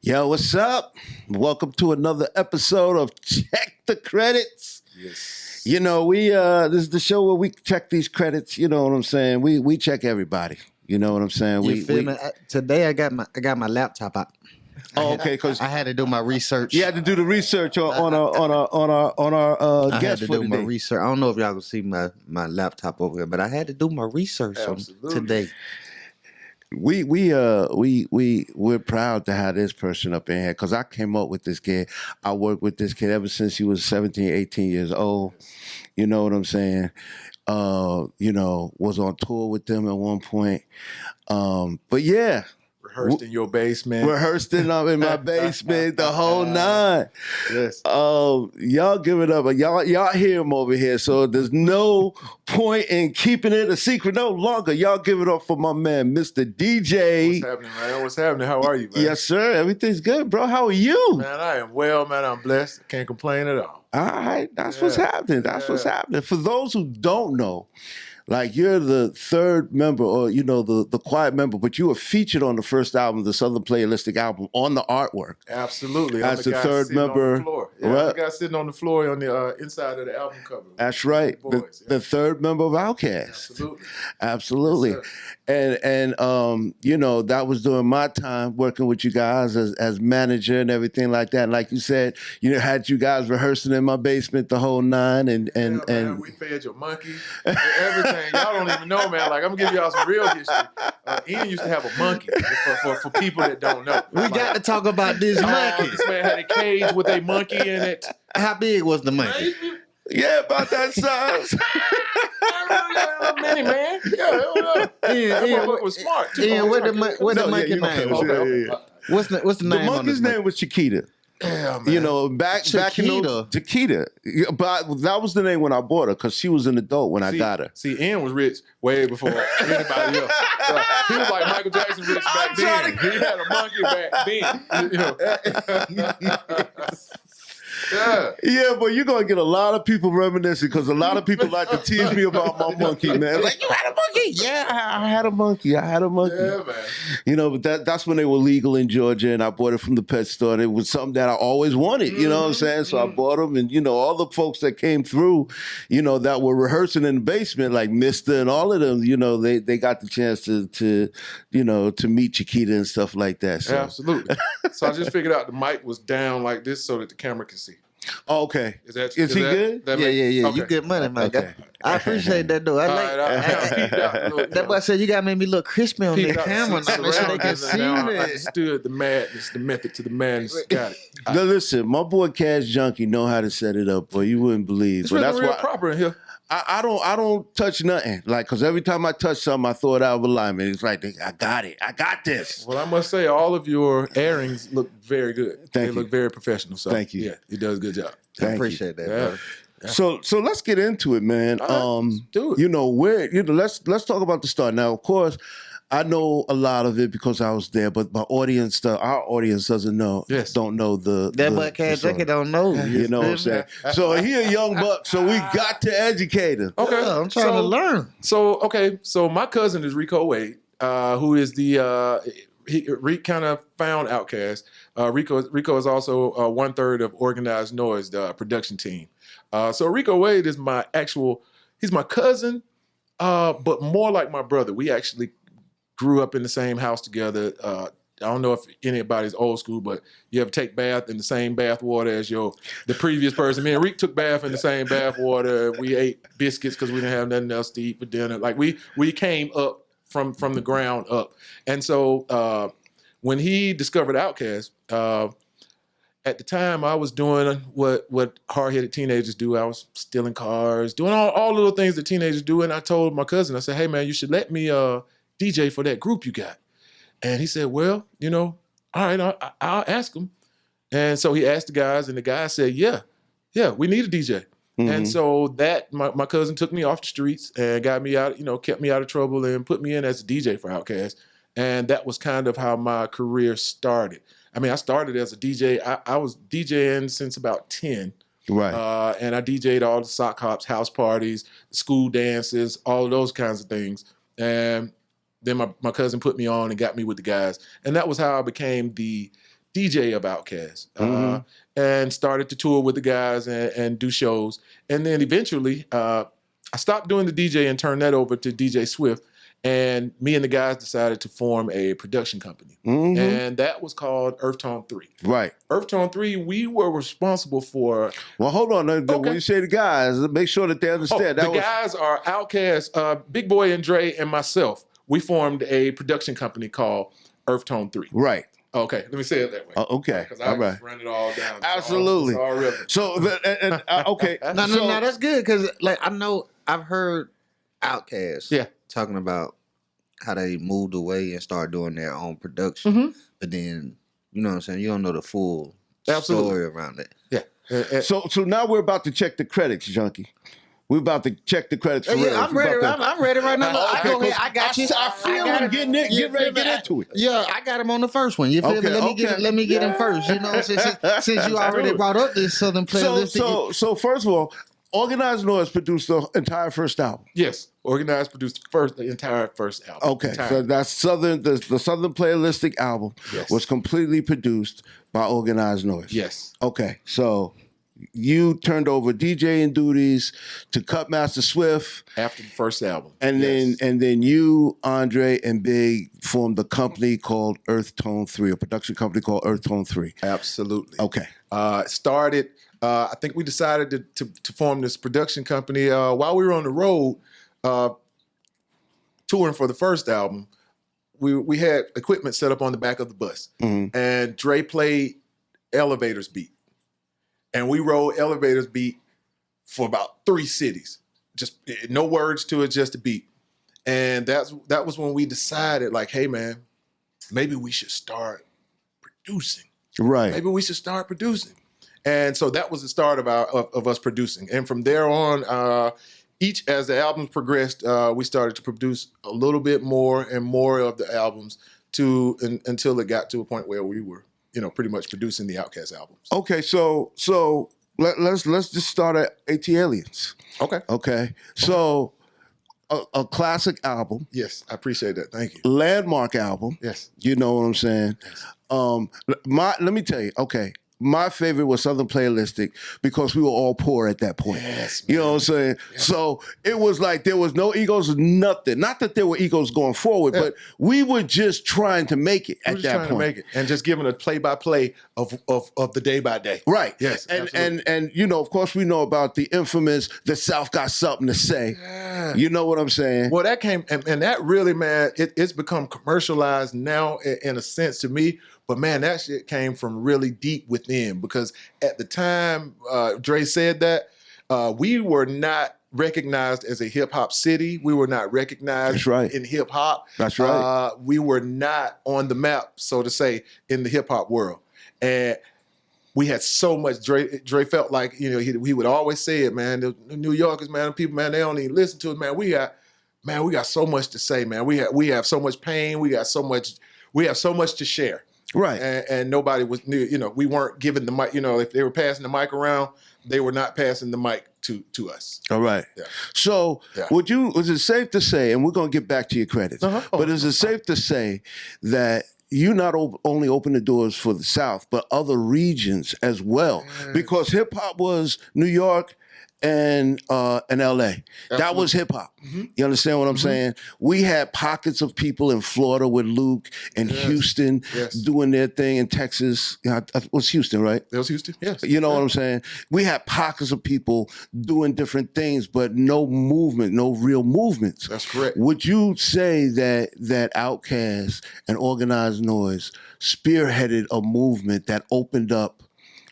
Yo, what's up? Welcome to another episode of Check the Credits. Yes. You know, this is the show where we check these credits. You know what I'm saying? We check everybody. You know what I'm saying? You feel me? Today I got my laptop out. Oh, okay, because I had to do my research. you had to do the research on our I guest had to for do my today. research. I don't know if y'all can see my laptop over here, but I had to do my research on today. We're proud to have this person up in here because I came up with this kid. I worked with this kid ever since he was 17, 18 years old. You know what I'm saying? Was on tour with them at one point. But yeah. Rehearsed in your basement. Rehearsed in my basement, the whole nine. Yes. Y'all give it up. Y'all hear him over here, so there's no point in keeping it a secret no longer. Y'all give it up for my man, Mr. DJ. What's happening, man? What's happening? How are you, man? Yes, sir. Everything's good, bro. How are you? Man, I am well, man. I'm blessed. Can't complain at all. All right. That's what's happening. That's what's happening. For those who don't know, like you're the third member or, the quiet member, but you were featured on the first album, the Southern Playalistic album, on the artwork. Absolutely. As the third member. On the floor. Yeah, right? the guy sitting on the floor on the inside of the album cover. That's right. The, boys, the third member of Outkast. Absolutely. Absolutely. Yes, and that was during my time working with you guys as manager and everything like that. And like you said, had you guys rehearsing in my basement the whole nine and man, we fed your monkey and everything. Y'all don't even know, man. Like, I'm gonna give y'all some real history. Ian used to have a monkey for people that don't know. We got to talk about this monkey. This man had a cage with a monkey in it. How big was the monkey? Yeah, about that size. Mini man. Yeah, that was smart. Ian, what the monkey name? Okay. What's the name? The monkey's name was Chiquita. Yeah, man. Back in those, Chiquita. But that was the name when I bought her because she was an adult when I got her. See, Ian was rich way before anybody else. He was like Michael Jackson rich back then. He had a monkey back then. Yeah, but you're going to get a lot of people reminiscing because a lot of people like to tease me about my monkey, man. Like, you had a monkey? Yeah, I had a monkey. Yeah, man. But that's when they were legal in Georgia and I bought it from the pet store. And it was something that I always wanted, you know what I'm saying? So I bought them and, all the folks that came through, that were rehearsing in the basement, like Mister and all of them, they got the chance to meet Chiquita and stuff like that. So. Yeah, absolutely. So I just figured out the mic was down like this so that the camera can see. Oh, okay. Is he good? Yeah. Okay. You get money, man. Okay. I appreciate that, though. That boy said you got to make me look crispy on the camera. Now, make sure they can see I me. understood the madness, the method to the madness. Got it. Now listen, my boy Cashjunky know how to set it up, boy. You wouldn't believe. It's but really that's real why proper in here. I don't touch nothing. Like, because every time I touch something, I throw it out of alignment. It's like, I got it. I got this. Well, I must say, all of your airings look very good. They look very professional. So, thank you. Yeah, he does a good job. I appreciate that, brother. Yeah. So let's get into it, man. Do it. Let's talk about the start. Now, of course, I know a lot of it because I was there, but our audience doesn't know. Yes. Don't know that buck Cashjunky don't know. You know what I'm saying? So he a young buck, so we got to educate him. Okay, I'm trying to learn. So my cousin is Rico Wade, who is Rick kind of found Outkast. Rico is also 1/3 of Organized Noise, the production team. So Rico Wade is he's my cousin, but more like my brother. We actually grew up in the same house together. I don't know if anybody's old school, but you ever take bath in the same bath water as the previous person. Me and Rick took bath in the same bath water. We ate biscuits because we didn't have nothing else to eat for dinner. Like we came up from the ground up. And so when he discovered Outkast, at the time I was doing what hard-headed teenagers do. I was stealing cars, doing all little things that teenagers do. And I told my cousin, I said, hey man, you should let me DJ for that group you got. And he said, well, all right, I'll ask him. And so he asked the guys and the guys said, yeah, we need a DJ. Mm-hmm. And so my cousin took me off the streets and got me out, kept me out of trouble and put me in as a DJ for Outkast. And that was kind of how my career started. I mean, I started as a DJ. I was DJing since about 10. Right. And I DJ'd all the sock hops, house parties, school dances, all of those kinds of things. And then my cousin put me on and got me with the guys. And that was how I became the DJ of Outkast, and started to tour with the guys and do shows. And then eventually, I stopped doing the DJ and turned that over to DJ Swift. And me and the guys decided to form a production company. And that was called Earth Tone 3. Right. Earth Tone 3, we were responsible for... Well, hold on. When you say the guys, make sure that they understand. Guys are Outkast, Big Boy and Dre and myself. We formed a production company called Earth Tone 3. Right. Okay, let me say it that way. Okay, because I just run it all down. Absolutely. It's all so, okay. No, that's good because, like, I know I've heard Outkast talking about how they moved away and started doing their own production, but then you know what I'm saying. You don't know the full story around it. Yeah. So now we're about to check the credits, Junkie. We're about to check the credits for real. I'm ready. I'm ready right now. Go ahead. I got you. I feel him getting it. Get ready to get into it. Yeah, I got him on the first one. You feel me? Let me get him first. You know, since you already brought up this Southern playlist. So first of all, Organized Noise produced the entire first album. Yes, Organized produced the entire first album. Okay, so that's Southern. The Southern Playlistic album was completely produced by Organized Noise. Yes. Okay, so you turned over DJing duties to Cutmaster Swift after the first album, and then you, Andre, and Big formed a company called Earth Tone 3, a production company called Earth Tone 3. Absolutely. Okay. Started. I think we decided to form this production company while we were on the road touring for the first album. We had equipment set up on the back of the bus, and Dre played Elevator's beat. And we rode Elevator's beat for about 3 cities. Just no words to it, just a beat. And that was when we decided, like, hey man, maybe we should start producing. Right. Maybe we should start producing. And so that was the start of us producing. And from there on, as the albums progressed, we started to produce a little bit more and more of the albums until it got to a point where we were, pretty much producing the Outkast albums. Okay, so let's just start at AT Aliens. Okay. So a classic album. Yes, I appreciate that. Thank you. Landmark album. Yes. You know what I'm saying? Yes. Let me tell you, okay. My favorite was Southern Playlistic because we were all poor at that point. Yes, you know what I'm saying? Yeah. So it was like there was no egos, nothing. Not that there were egos going forward, but we were just trying to make it at that point. To make it and just giving a play-by-play of the day by day. Right. Yes. And of course we know about the infamous "The South Got Something to Say." Yeah. You know what I'm saying? Well, that came and that really, man, it's become commercialized now in a sense to me. But man, that shit came from really deep within because at the time Dre said that, we were not recognized as a hip hop city. We were not recognized in hip hop. That's right. We were not on the map, so to say, in the hip hop world. And we had so much. Dre felt like, he would always say it, man. The New Yorkers, man, people, man, they don't even listen to it, man. We got so much to say, man. We have so much pain. We have so much to share. Right. And nobody was, we weren't giving the mic, if they were passing the mic around, they were not passing the mic to us. All right. Yeah. So was it safe to say, and we're going to get back to your credits, but is it safe to say that you not only opened the doors for the South, but other regions as well? Yeah. Because hip hop was New York and LA. Absolutely. That was hip hop. Mm-hmm. You understand what I'm saying? We had pockets of people in Florida with Luke and Houston doing their thing, in Texas. It was Houston, right? It was Houston, yes. You know what I'm saying? We had pockets of people doing different things, but no movement, no real movements. That's correct. Would you say that Outkast and Organized Noise spearheaded a movement that opened up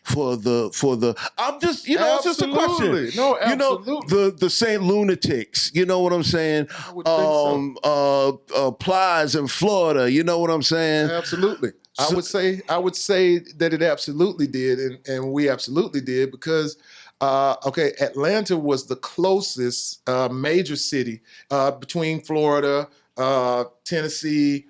for the I'm just, it's just a question. No, absolutely. The Saint Lunatics, you know what I'm saying? I would think so. Plies in Florida, you know what I'm saying? Absolutely. I would say that it absolutely did, and we absolutely did because Atlanta was the closest major city between Florida, Tennessee,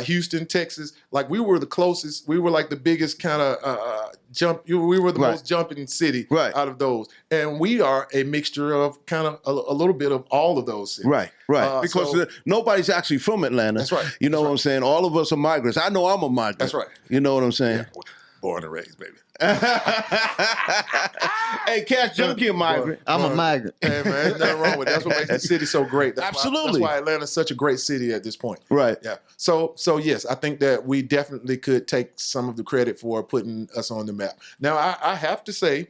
Houston, Texas. Like we were the closest. We were like the biggest kind of jump. We were the most jumping city out of those. And we are a mixture of kind of a little bit of all of those cities. Right. Because nobody's actually from Atlanta. That's right. You know what I'm saying? All of us are migrants. I know I'm a migrant. That's right. You know what I'm saying? Yeah, born and raised, baby. Hey, Cashjunky a migrant. I'm a migrant. Hey, man, there's nothing wrong with it. That's what makes the city so great. That's why Atlanta's such a great city at this point. Right. Yeah. So yes, I think that we definitely could take some of the credit for putting us on the map. Now, I have to say,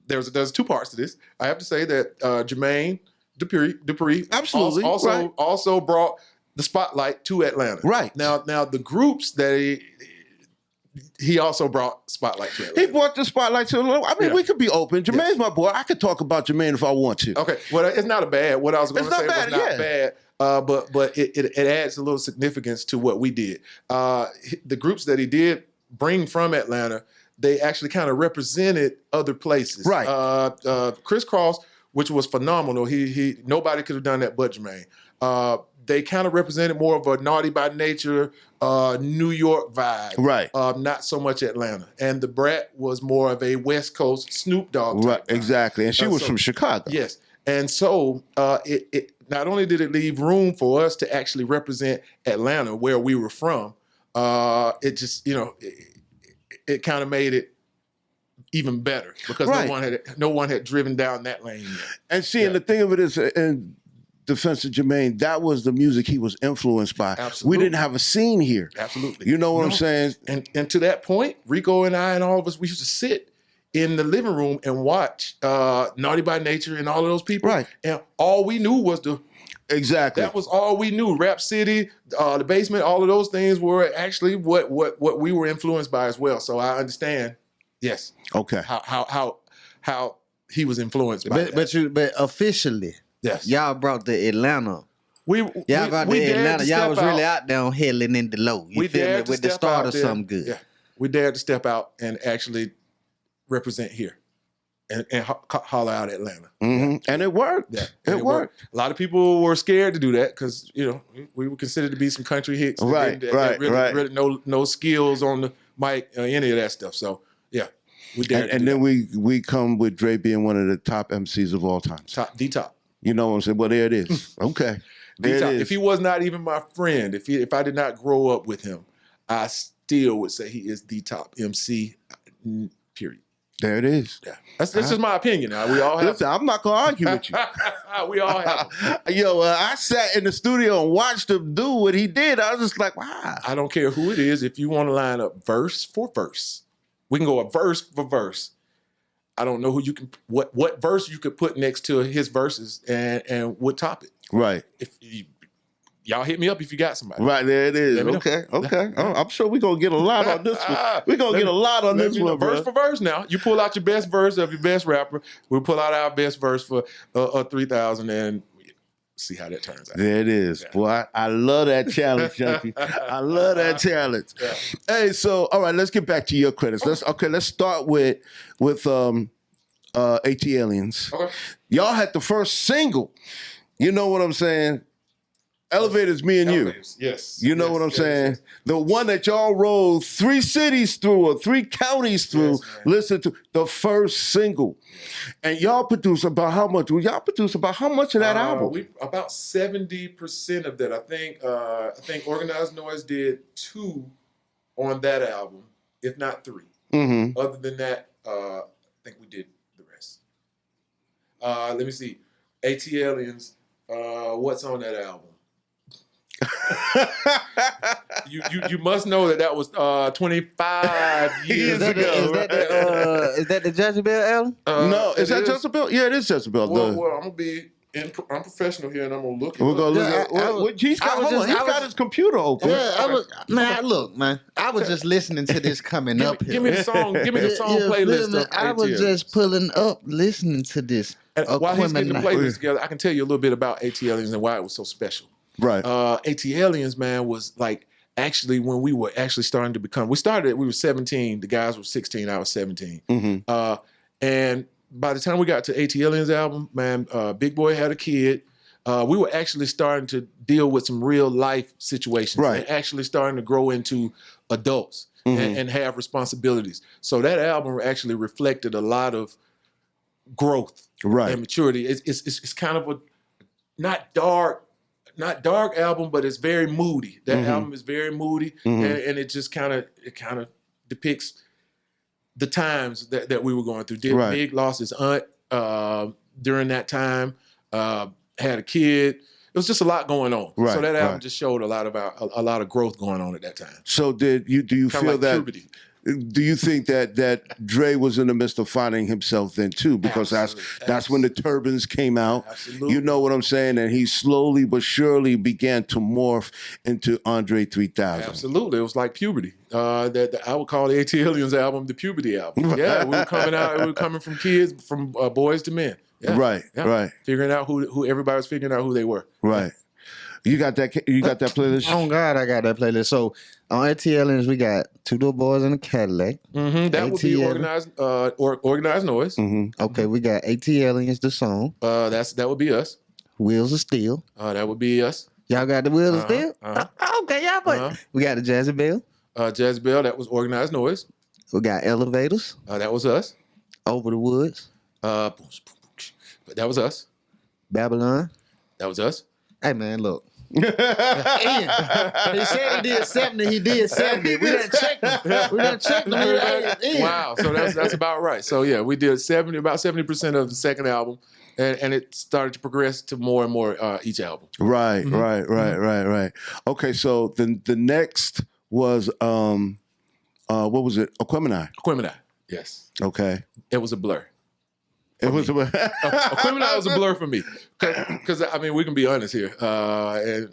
there's two parts to this. I have to say that Jermaine Dupri absolutely also brought the spotlight to Atlanta. Right. Now the groups that he also brought spotlight to Atlanta. He brought the spotlight to Atlanta. I mean, we could be open. Jermaine's my boy. I could talk about Jermaine if I want to. Okay. Well, it's not a bad. What I was going to say was not bad. But it adds a little significance to what we did. The groups that he did bring from Atlanta, they actually kind of represented other places. Right. Criss Cross, which was phenomenal. He nobody could have done that but Jermaine. They kind of represented more of a Naughty by Nature, New York vibe. Right. Not so much Atlanta. And the Brat was more of a West Coast Snoop Dogg type vibe. Exactly. And she was from Chicago. Yes. And so it not only did it leave room for us to actually represent Atlanta, where we were from, it just, it kind of made it even better because no one had driven down that lane yet. And see, and the thing of it is, in defense of Jermaine, that was the music he was influenced by. Absolutely. We didn't have a scene here. Absolutely. You know what I'm saying? And to that point, Rico and I and all of us, we used to sit in the living room and watch Naughty by Nature and all of those people. Right. And all we knew was Exactly. That was all we knew. Rap City, the Basement, all of those things were actually what we were influenced by as well. So I understand, yes. Okay. How he was influenced by that. But officially, yes, y'all brought the Atlanta. Y'all brought the Atlanta. Y'all was really out there on Headland in the low. You feel me? With the start of something good. Yeah. We dared to step out and actually represent here and holler out Atlanta. Mm-hmm. Yeah. And it worked. Yeah. It worked. A lot of people were scared to do that because, we were considered to be some country hicks. Right. Really no skills on the mic, any of that stuff. So, yeah. We dared and then we come with Dre being one of the top MCs of all time. The top. You know what I'm saying? Well, there it is. Okay. There it is. If he was not even my friend, if I did not grow up with him, I still would say he is the top MC, period. There it is. Yeah. That's just my opinion. Now we all have. Listen, I'm not gonna argue with you. We all have. Yo, I sat in the studio and watched him do what he did. I was just like, wow. I don't care who it is. If you want to line up verse for verse, we can go a verse for verse. I don't know who you can what verse you could put next to his verses and what topic. Right. If y'all hit me up if you got somebody. Right, there it is. Okay. I'm sure we're going to get a lot on this one. We're going to get a lot on this one, verse for verse now. You pull out your best verse of your best rapper. We'll pull out our best verse for 3,000 and see how that turns out. There it is. Yeah. Boy, I love that challenge, Junkie. I love that challenge. Yeah. Hey, so, all right, let's get back to your credits. Let's start with AT Aliens. Okay. Y'all had the first single. You know what I'm saying? Elevators, me and Elevators. You. Yes. You know what I'm saying? Yes. The one that y'all rolled 3 cities through or 3 counties through, listen to the first single. And y'all produced about how much? Y'all produced about how much of that album? About 70% of that. I think Organized Noise did 2 on that album, if not 3. Mm-hmm. Other than that, I think we did the rest. Let me see. AT Aliens, what's on that album? you must know that was 25 years ago. Is that the Jezebel album? No, is that Jezebel? Yeah, it is Jezebel. Well, I'm professional here, and I'm gonna look. We're gonna look. He's got his computer open. Yeah, look, man. I was just listening to this coming up here. Give me the song playlist. I was just pulling up, listening to this. And while he's getting the playlist together, I can tell you a little bit about AT Aliens and why it was so special. Right. AT Aliens, man, was like actually when we were actually starting to become. We were 17. The guys were 16. I was 17. Mm-hmm. And by the time we got to AT Aliens album, man, Big Boy had a kid. we were actually starting to deal with some real life situations and actually starting to grow into adults and have responsibilities. So that album actually reflected a lot of growth and maturity. It's kind of a not dark album, but it's very moody. That album is very moody, and it just kind of depicts the times that we were going through. Big lost his aunt during that time. Had a kid. It was just a lot going on. So that album just showed a lot of growth going on at that time. So do you feel like that? Puberty. Do you think that Dre was in the midst of finding himself then too? Because that's when the turbans came out. Absolutely. You know what I'm saying? And he slowly but surely began to morph into Andre 3000. Absolutely. It was like puberty. I would call the ATLiens album the puberty album. Yeah, we were coming out. We were coming from kids, from boys to men. Yeah, right. Figuring out who everybody was figuring out who they were. Right. You got that playlist? Oh God, I got that playlist. So on ATLiens, we got Two Door Boys in a Cadillac. That would be organized noise. Okay, we got ATLiens, the song. That would be us. Wheels of Steel. That would be us. Y'all got the Wheels of Steel? Okay, y'all put. We got the Jazzy Bell. Jazzy Bell, that was organized noise. We got Elevators. That was us. Over the Woods. That was us. Babylon. That was us. Hey man, look. He said he did 70. He did 70. We done checked him. Wow. So that's about right. So yeah, we did about 70% of the second album, and it started to progress to more and more each album. Right. Okay, so the next was what was it? Aquemini. Yes. Okay. It was a blur. Aquemini was a blur for me, because I mean, we can be honest here, and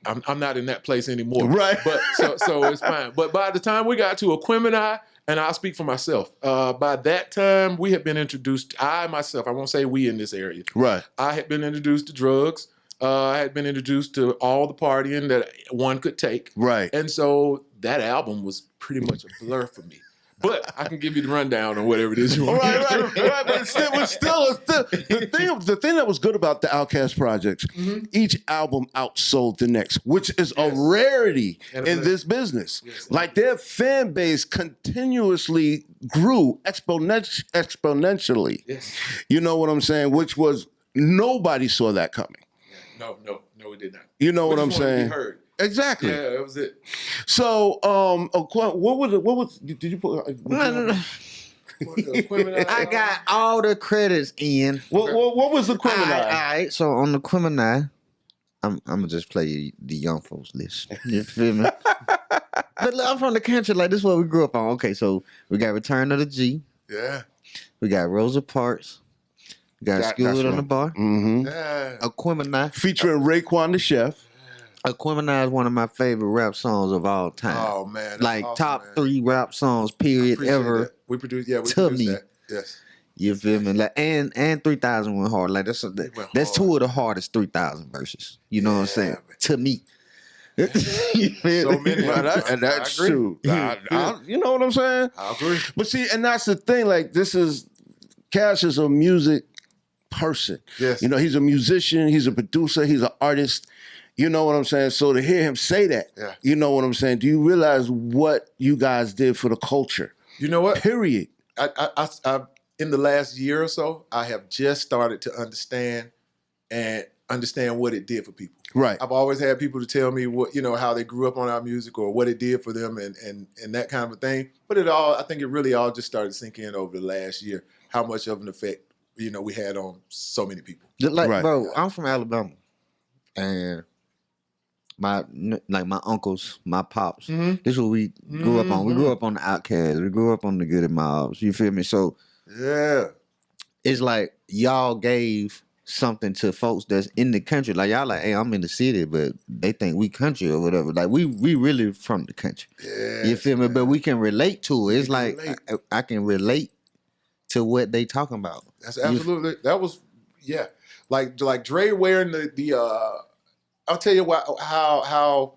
I'm not in that place anymore, right? But so it's fine. But by the time we got to Aquemini, and I'll speak for myself, by that time we had been introduced. I won't say we in this area, right? I had been introduced to drugs. I had been introduced to all the partying that one could take, right? And so that album was pretty much a blur for me. But I can give you the rundown on whatever it is you want. Right. But still, the thing that was good about the Outkast projects, each album outsold the next, which is a rarity in this business. Yes. Like their fan base continuously grew exponentially. Yes. You know what I'm saying? Which was, nobody saw that coming. No, we did not. You know what I'm saying? Heard. Exactly. Yeah, that was it. So, what was it? What was? Did you put? No. I got all the credits in. What was the Aquemini? All right. So on the Aquemini, I'm gonna just play the young folks list. You feel me? But look, I'm from the country. Like this is what we grew up on. Okay, so we got Return of the G. Yeah. We got Rosa Parks. We got School on the Bar. Yeah. Aquemini featuring Raekwon the Chef. Aquemini is one of my favorite rap songs of all time. Oh man, like awesome, top 3 rap songs period ever. That. We produced that. Yes. You feel me? Like and 3000 went hard. Like that's 2 of the hardest 3000 verses. You know what I'm saying? Man. To me. So many, and that's true. You know what I'm saying? I agree. But see, and that's the thing. Like Cash is a music person. Yes. You know, he's a musician. He's a producer. He's an artist. You know what I'm saying? So to hear him say that, you know what I'm saying? Do you realize what you guys did for the culture? You know what? Period. I in the last year or so, I have just started to understand what it did for people. Right. I've always had people to tell me what, how they grew up on our music or what it did for them and that kind of a thing. But I think it really all just started sinking in over the last year, how much of an effect, we had on so many people. Bro, I'm from Alabama. And my uncles, my pops. This is what we grew up on. We grew up on the Outkast. We grew up on the Goodie Mobbs. You feel me? So it's like y'all gave something to folks that's in the country. Like y'all like, hey, I'm in the city, but they think we country or whatever. Like we really from the country. Yeah. You feel me? But we can relate to it. It's like I can relate to what they talking about. That's absolutely. That was like Dre wearing the I'll tell you how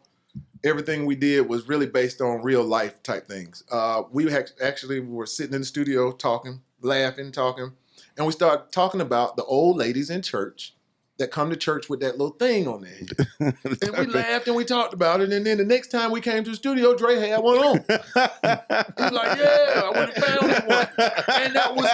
everything we did was really based on real life type things. We actually were sitting in the studio talking, laughing, and we started talking about the old ladies in church that come to church with that little thing on their head. And we laughed and we talked about it. And then the next time we came to the studio, Dre had one on. He's like, yeah, I would have found one.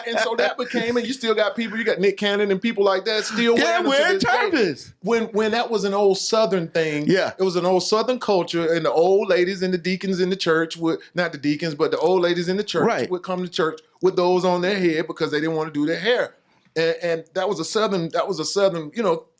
And so that became, and you still got people, you got Nick Cannon and people like that still wearing turbans. When that was an old Southern thing, it was an old Southern culture, and the old ladies and the deacons in the church would, not the deacons, but the old ladies in the church would come to church with those on their head because they didn't want to do their hair. And that was a Southern,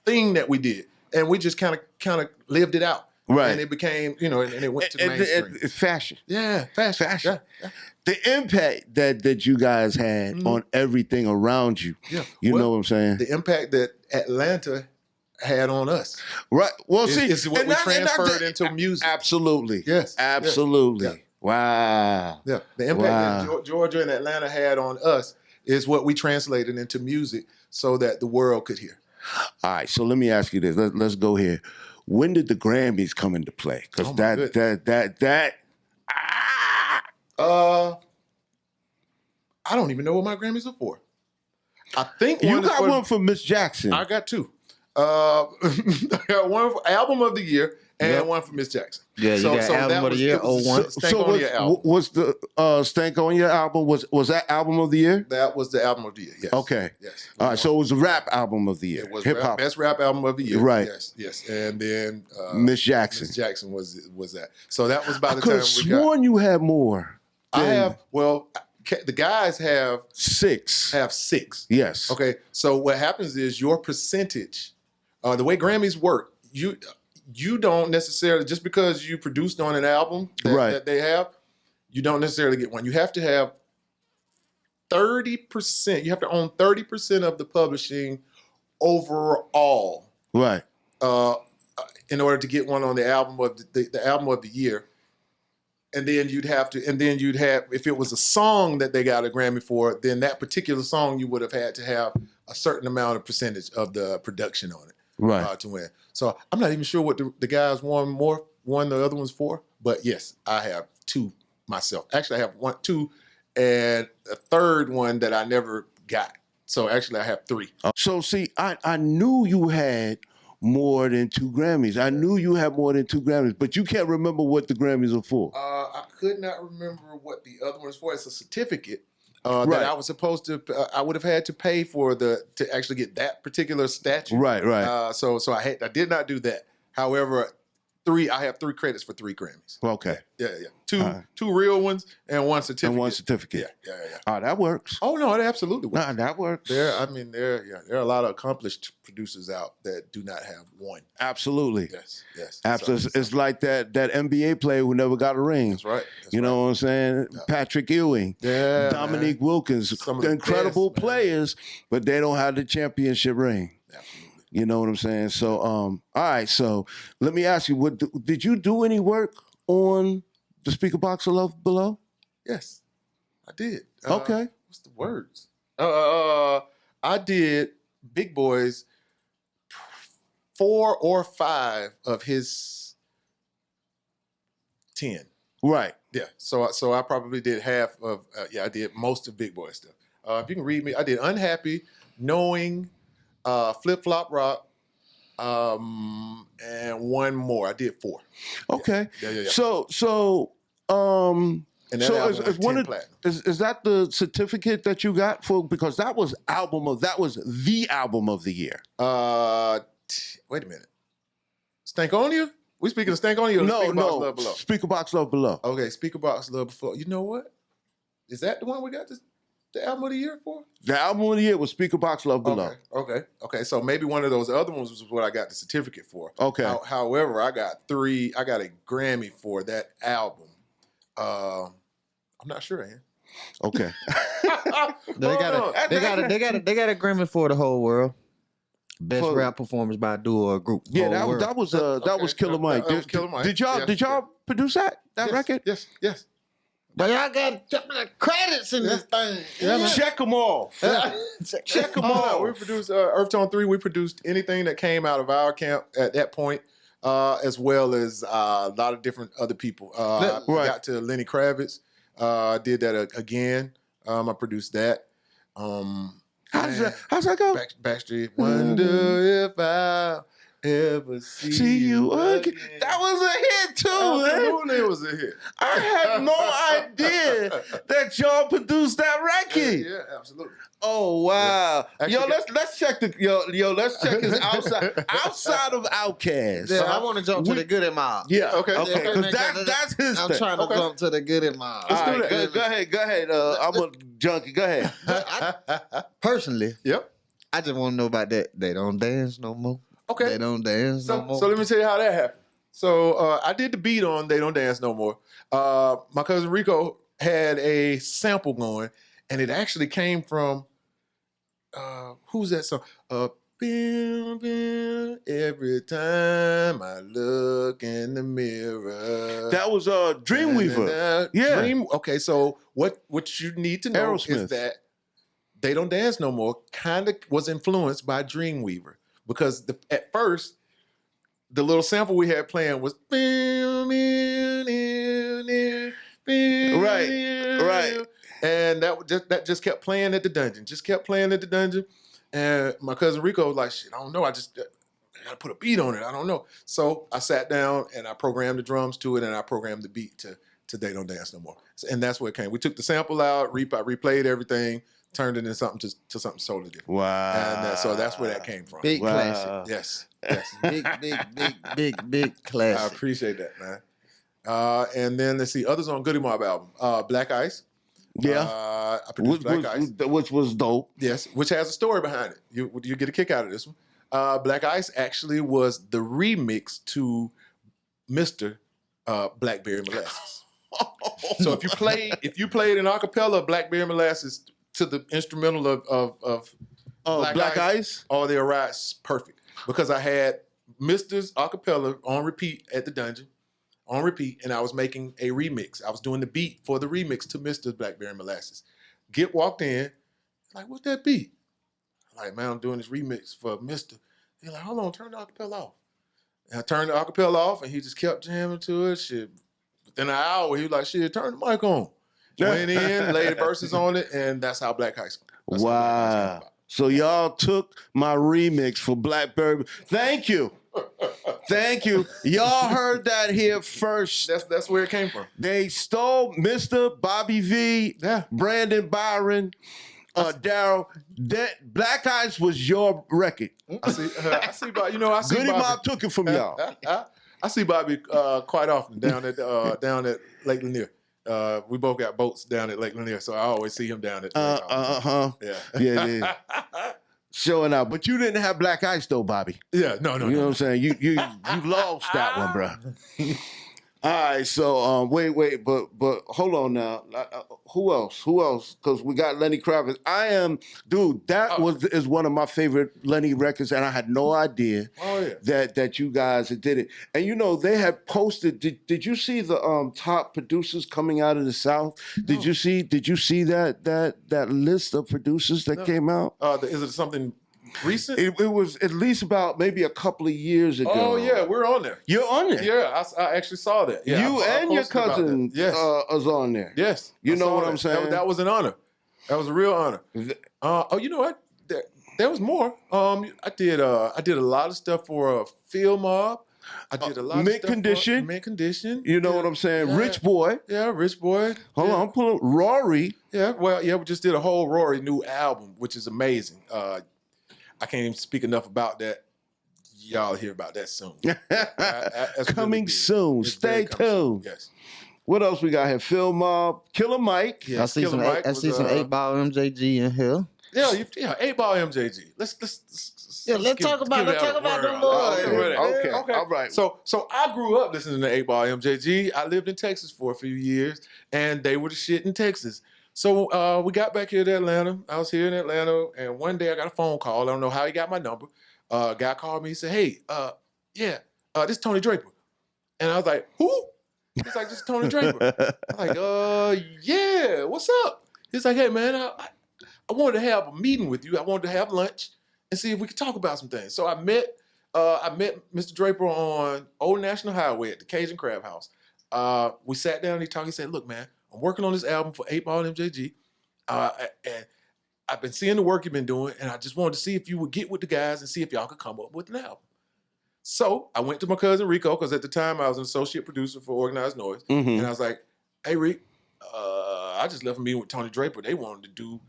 thing that we did. And we just kind of lived it out. Right. And it became, and it went to the mainstream. Fashion. Yeah, fashion. Yeah. The impact that you guys had on everything around you. Yeah. You know what I'm saying? The impact that Atlanta had on us. Right. Well, it's what we transferred into music. Absolutely. Yes. Absolutely. Yeah. Wow. Yeah. The impact that Georgia and Atlanta had on us is what we translated into music so that the world could hear. All right, so let me ask you this. Let's go here. When did the Grammys come into play? Because I don't even know what my Grammys are for. I think you got one for Miss Jackson. I got two. I got one for Album of the Year and one for Miss Jackson. Yeah, you got Album of the Year, 01. So was the Stankonia album, was that Album of the Year? That was the Album of the Year, yes. Okay. Yes. All right, so it was the Rap Album of the Year. It was hip-hop. Best Rap Album of the Year. Right. Yes. And then Miss Jackson. Miss Jackson was that. So that was by the time we got. I could have sworn you had more. The guys have 6. Have 6. Yes. Okay, so what happens is your percentage, the way Grammys work, you don't necessarily, just because you produced on an album that they have, you don't necessarily get one. You have to have 30%. You have to own 30% of the publishing overall. Right. In order to get one on the album of the album of the year. And then you'd have, if it was a song that they got a Grammy for, then that particular song you would have had to have a certain amount of percentage of the production on it. Right. To win. So I'm not even sure what the guys won the other ones for, but yes, I have 2 myself. Actually, I have 2, and a third one that I never got. So actually, I have 3. So see, I knew you had more than 2 Grammys. I knew you had more than 2 Grammys, but you can't remember what the Grammys are for. I could not remember what the other one was for. It's a certificate. That I was supposed to, I would have had to pay for to actually get that particular statue. Right. So I did not do that. However, I have 3 credits for 3 Grammys. Okay. Yeah. 2 real ones and 1 certificate. Yeah. Oh, that works. Oh no, it absolutely works. Nah, that works. There are a lot of accomplished producers out that do not have 1. Absolutely. Yes. It's like that NBA player who never got a ring. That's right. You know what I'm saying? Yeah. Patrick Ewing, Dominique Wilkins, some incredible players, but they don't have the championship ring. Absolutely. You know what I'm saying? So, all right. So, let me ask you: did you do any work on the speaker box of Love Below? Yes, I did. Okay. What's the words? I did Big Boy's 4 or 5 of his 10. Right. Yeah. So I probably did half of. I did most of Big Boy stuff. If you can read me, I did Unhappy, Knowing. Flip Flop Rock, and 1 more. I did 4. Okay. Yeah. So and that is one of is that the certificate that you got for, because that was the album of the year. Wait a minute. Stankonia? We speaking of Stankonia or no, Speaker Box Love Below? Speaker Box Love Below. Okay, Speaker Box Love Below. You know what? Is that the one we got the album of the year for? The album of the year was Speaker Box Love Below. Okay. So maybe one of those other ones was what I got the certificate for. Okay. However, I got a Grammy for that album. I'm not sure, Ian. Okay. They got a Grammy for the whole world. Best rap performance by a duo or group. Yeah, that was Killer Mike. That was Killer Mike. Did y'all produce that record? Yes. But y'all got credits in this thing. Yeah, check them all. Check them all. We produced Earth Tone 3. We produced anything that came out of our camp at that point, as well as a lot of different other people. We got to Lenny Kravitz. Did that again. I produced that. How's that go? Backstreet. Wonder if I ever see you again. That was a hit too, Absolutely, it was a hit. I had no idea that y'all produced that record. Yeah, absolutely. Oh wow! Yeah. Yo, let's check let's check his outside of Outkast. Yeah, I want to jump to the Goodie Mobb. Yeah, okay. Because that's his I'm thing. trying to jump to the Goodie Mobb. Let's do that. Go ahead. I'm a junkie. Go ahead. Personally, yep. I just want to know about that. They don't dance no more. Okay. They don't dance no more. So let me tell you how that happened. So I did the beat on They Don't Dance No More. My cousin Rico had a sample going, and it actually came from who's that song? Bim, bim, every time I look in the mirror. That was Dreamweaver. Yeah. Okay, so what you need to know Aerosmith. is that They Don't Dance No More kind of was influenced by Dreamweaver because at first the little sample we had playing was right. And that just kept playing at the dungeon, And my cousin Rico was like, shit, I don't know. I gotta put a beat on it. I don't know. So I sat down and I programmed the drums to it and I programmed the beat to They Don't Dance No More. And that's where it came. We took the sample out, I replayed everything, turned it into something to something totally different. Wow. And so that's where that came from. Big classic. Yes. Big classic. I appreciate that, man. And then let's see, others on Goodie Mobb album. Black Ice. Yeah. I produced Black Ice. Which was dope. Yes, which has a story behind it. You get a kick out of this one. Black Ice actually was the remix to Mr. Blackberry Molasses. So if you played an acapella of Blackberry Molasses to the instrumental of Black Ice? oh, they'll rise perfect. Because I had Mr.'s acapella on repeat at the dungeon. On repeat, and I was making a remix. I was doing the beat for the remix to Mr. Blackberry Molasses. Git walked in, like, what's that beat? I'm like, man, I'm doing this remix for Mr. He's like, hold on, turn the acapella off. And I turned the acapella off, and he just kept jamming to it. Shit. Within an hour, he was like, shit, turn the mic on. Went in, laid the verses on it, and that's how Black Ice. Wow. So y'all took my remix for Blackberry. Thank you. Thank you. Y'all heard that here first. That's where it came from. They stole Mr. Bobby V, Brandon Byron, Daryl. Black Ice was your record. I see Goodie Mobb took it from y'all. I see Bobby quite often down at Lake Lanier. We both got boats down at Lake Lanier, so I always see him down at Yeah. Showing out. But you didn't have Black Ice though, Bobby. Yeah, no. You know what I'm saying? You lost that one, bro. All right, so wait, but hold on now. Who else? Because we got Lenny Kravitz. That is one of my favorite Lenny records, and I had no idea that you guys did it. And you know they had posted. Did you see the top producers coming out of the South? No. Did you see that list of producers that came out? Is it something recent? It was at least about maybe a couple of years ago. Oh yeah, we're on there. You're on there. Yeah, I actually saw that. Yeah, you and your cousin was on there. Yes, you know what I'm saying. That was an honor. That was a real honor. You know what? There was more. I did a lot of stuff for Field Mob. I did a lot of Mint stuff Condition. for Mint Condition. You know what I'm saying? Yeah. Rich Boy. Yeah, Rich Boy. Hold on, I'm pulling Rory. Yeah, we just did a whole Rory new album, which is amazing. I can't even speak enough about that. Y'all hear about that soon. Coming really soon. Stay tuned. Yes. What else we got here? Field Mob, Killer Mike. Yeah, I see some 8-ball MJG in here. Yeah, 8-ball MJG. Let's talk about them boys. Okay. All right. So I grew up listening to 8-ball MJG. I lived in Texas for a few years, and they were the shit in Texas. So we got back here to Atlanta. I was here in Atlanta, and one day I got a phone call. I don't know how he got my number. A guy called me. He said, "Hey, this is Tony Draper." And I was like, "Who?" He's like, "This is Tony Draper." I'm like, yeah, what's up?" He's like, "Hey, man, I wanted to have a meeting with you. I wanted to have lunch and see if we could talk about some things." So I met Mr. Draper on Old National Highway at the Cajun Crab House. We sat down and he talked. He said, "Look, man, I'm working on this album for 8-ball MJG, and I've been seeing the work you've been doing, and I just wanted to see if you would get with the guys and see if y'all could come up with an album. So I went to my cousin Rico, because at the time I was an associate producer for Organized Noise. And I was like, hey, Rick, I just left a meeting with Tony Draper. They wanted to do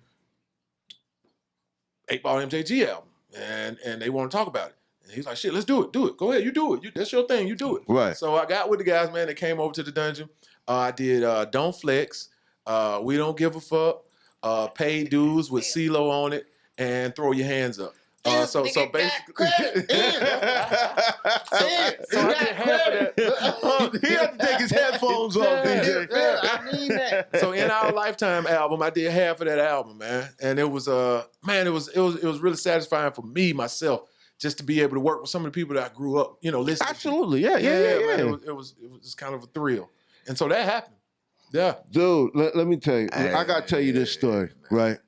Eightball MJG album, and they want to talk about it. And he's like, shit, let's do it. Do it. Go ahead. You do it. That's your thing. You do it. Right. So I got with the guys, man. They came over to the dungeon. I did Don't Flex, We Don't Give a Fuck, Paid Dues with CeeLo on it, and Throw Your Hands Up. So basically, so I did half of that. He had to take his headphones off, DJ. I mean that. So in our Lifetime album, I did half of that album, man, and it was it was really satisfying for me myself just to be able to work with some of the people that I grew up, listening. Absolutely, to. yeah. Man, it was kind of a thrill, and so that happened. Yeah, dude. Let me tell you, I gotta tell you this story, right?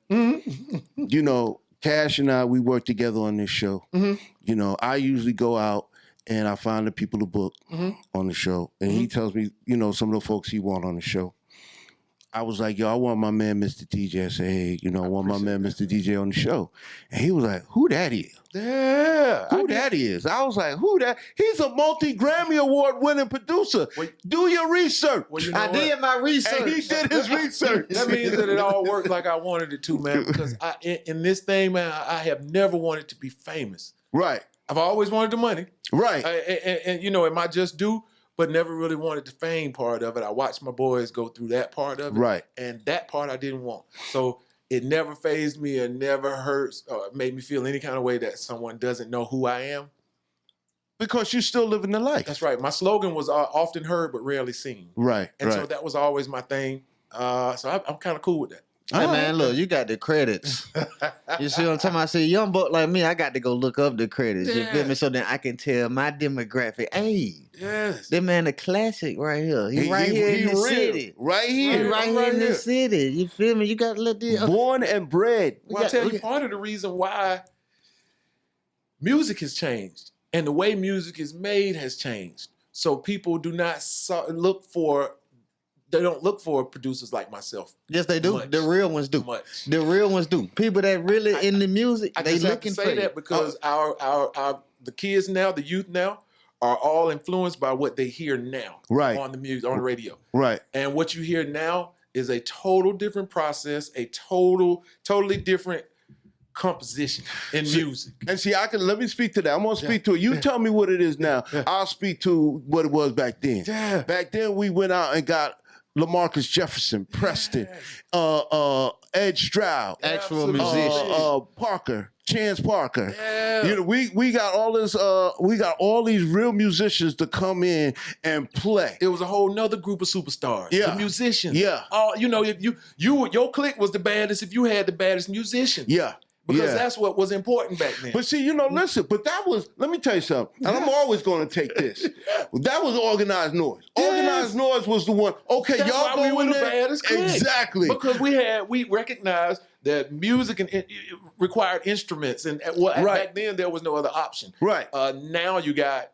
Cash and I, we work together on this show. I usually go out and I find the people to book on the show. And he tells me, some of the folks he want on the show. I was like, yo, I want my man, Mr. DJ. I said, hey, I want my man, Mr. DJ on the show. And he was like, who that is? Yeah. Who that is? I was like, who that? He's a multi-Grammy Award winning producer. Do your research. Well, I did my research. And he did his research. That means that it all worked like I wanted it to, man. Because in this thing, man, I have never wanted to be famous. Right. I've always wanted the money. Right. And it might just do, but never really wanted the fame part of it. I watched my boys go through that part of it. Right. And that part I didn't want. So it never fazed me or never hurts or made me feel any kind of way that someone doesn't know who I am. Because you're still living the life. That's right. My slogan was often heard but rarely seen. Right. And so that was always my thing. So I'm kind of cool with that. Hey, man, look, you got the credits. You see what I'm talking about? I say, young buck like me, I got to go look up the credits. You feel me? So then I can tell my demographic, hey, that man a classic right here. He right here in the city. Right here. Right here in the city. You feel me? You got to let this. Born and bred. Well, I'll tell you, part of the reason why music has changed and the way music is made has changed. So people do not look for producers like myself. Yes, they do. The real ones do. The real ones do. People that really in the music, they looking for that because the kids now, the youth now, are all influenced by what they hear now. Right. On the music, on the radio. Right. And what you hear now is a total different process, a totally different composition in music. And see, let me speak to that. I'm gonna speak to it. You tell me what it is now. I'll speak to what it was back then. Yeah. Back then we went out and got LaMarcus Jefferson, Preston, Ed Stroud, actual musicians, Chance Parker. Yeah. We got all this. We got all these real musicians to come in and play. It was a whole nother group of superstars. Yeah. The musicians. Yeah. If your clique was the baddest if you had the baddest musician. Yeah. Because that's what was important back then. But see, listen, let me tell you something, and I'm always going to take this. That was Organized Noise. Organized Noise was the one, okay, that's y'all why go we in were the there. baddest clique. Exactly. Because we recognized that music and required instruments, and back then there was no other option. Right. Now you got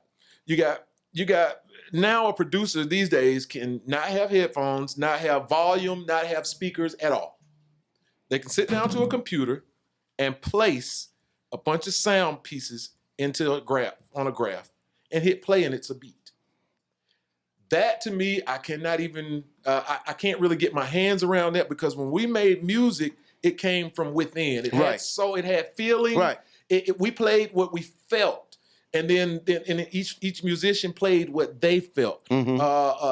now a producer these days can not have headphones, not have volume, not have speakers at all. They can sit down to a computer and place a bunch of sound pieces into a graph and hit play, and it's a beat. That to me, I cannot even, I can't really get my hands around that, because when we made music, it came from within. It had feeling. Right. We played what we felt, and then each musician played what they felt.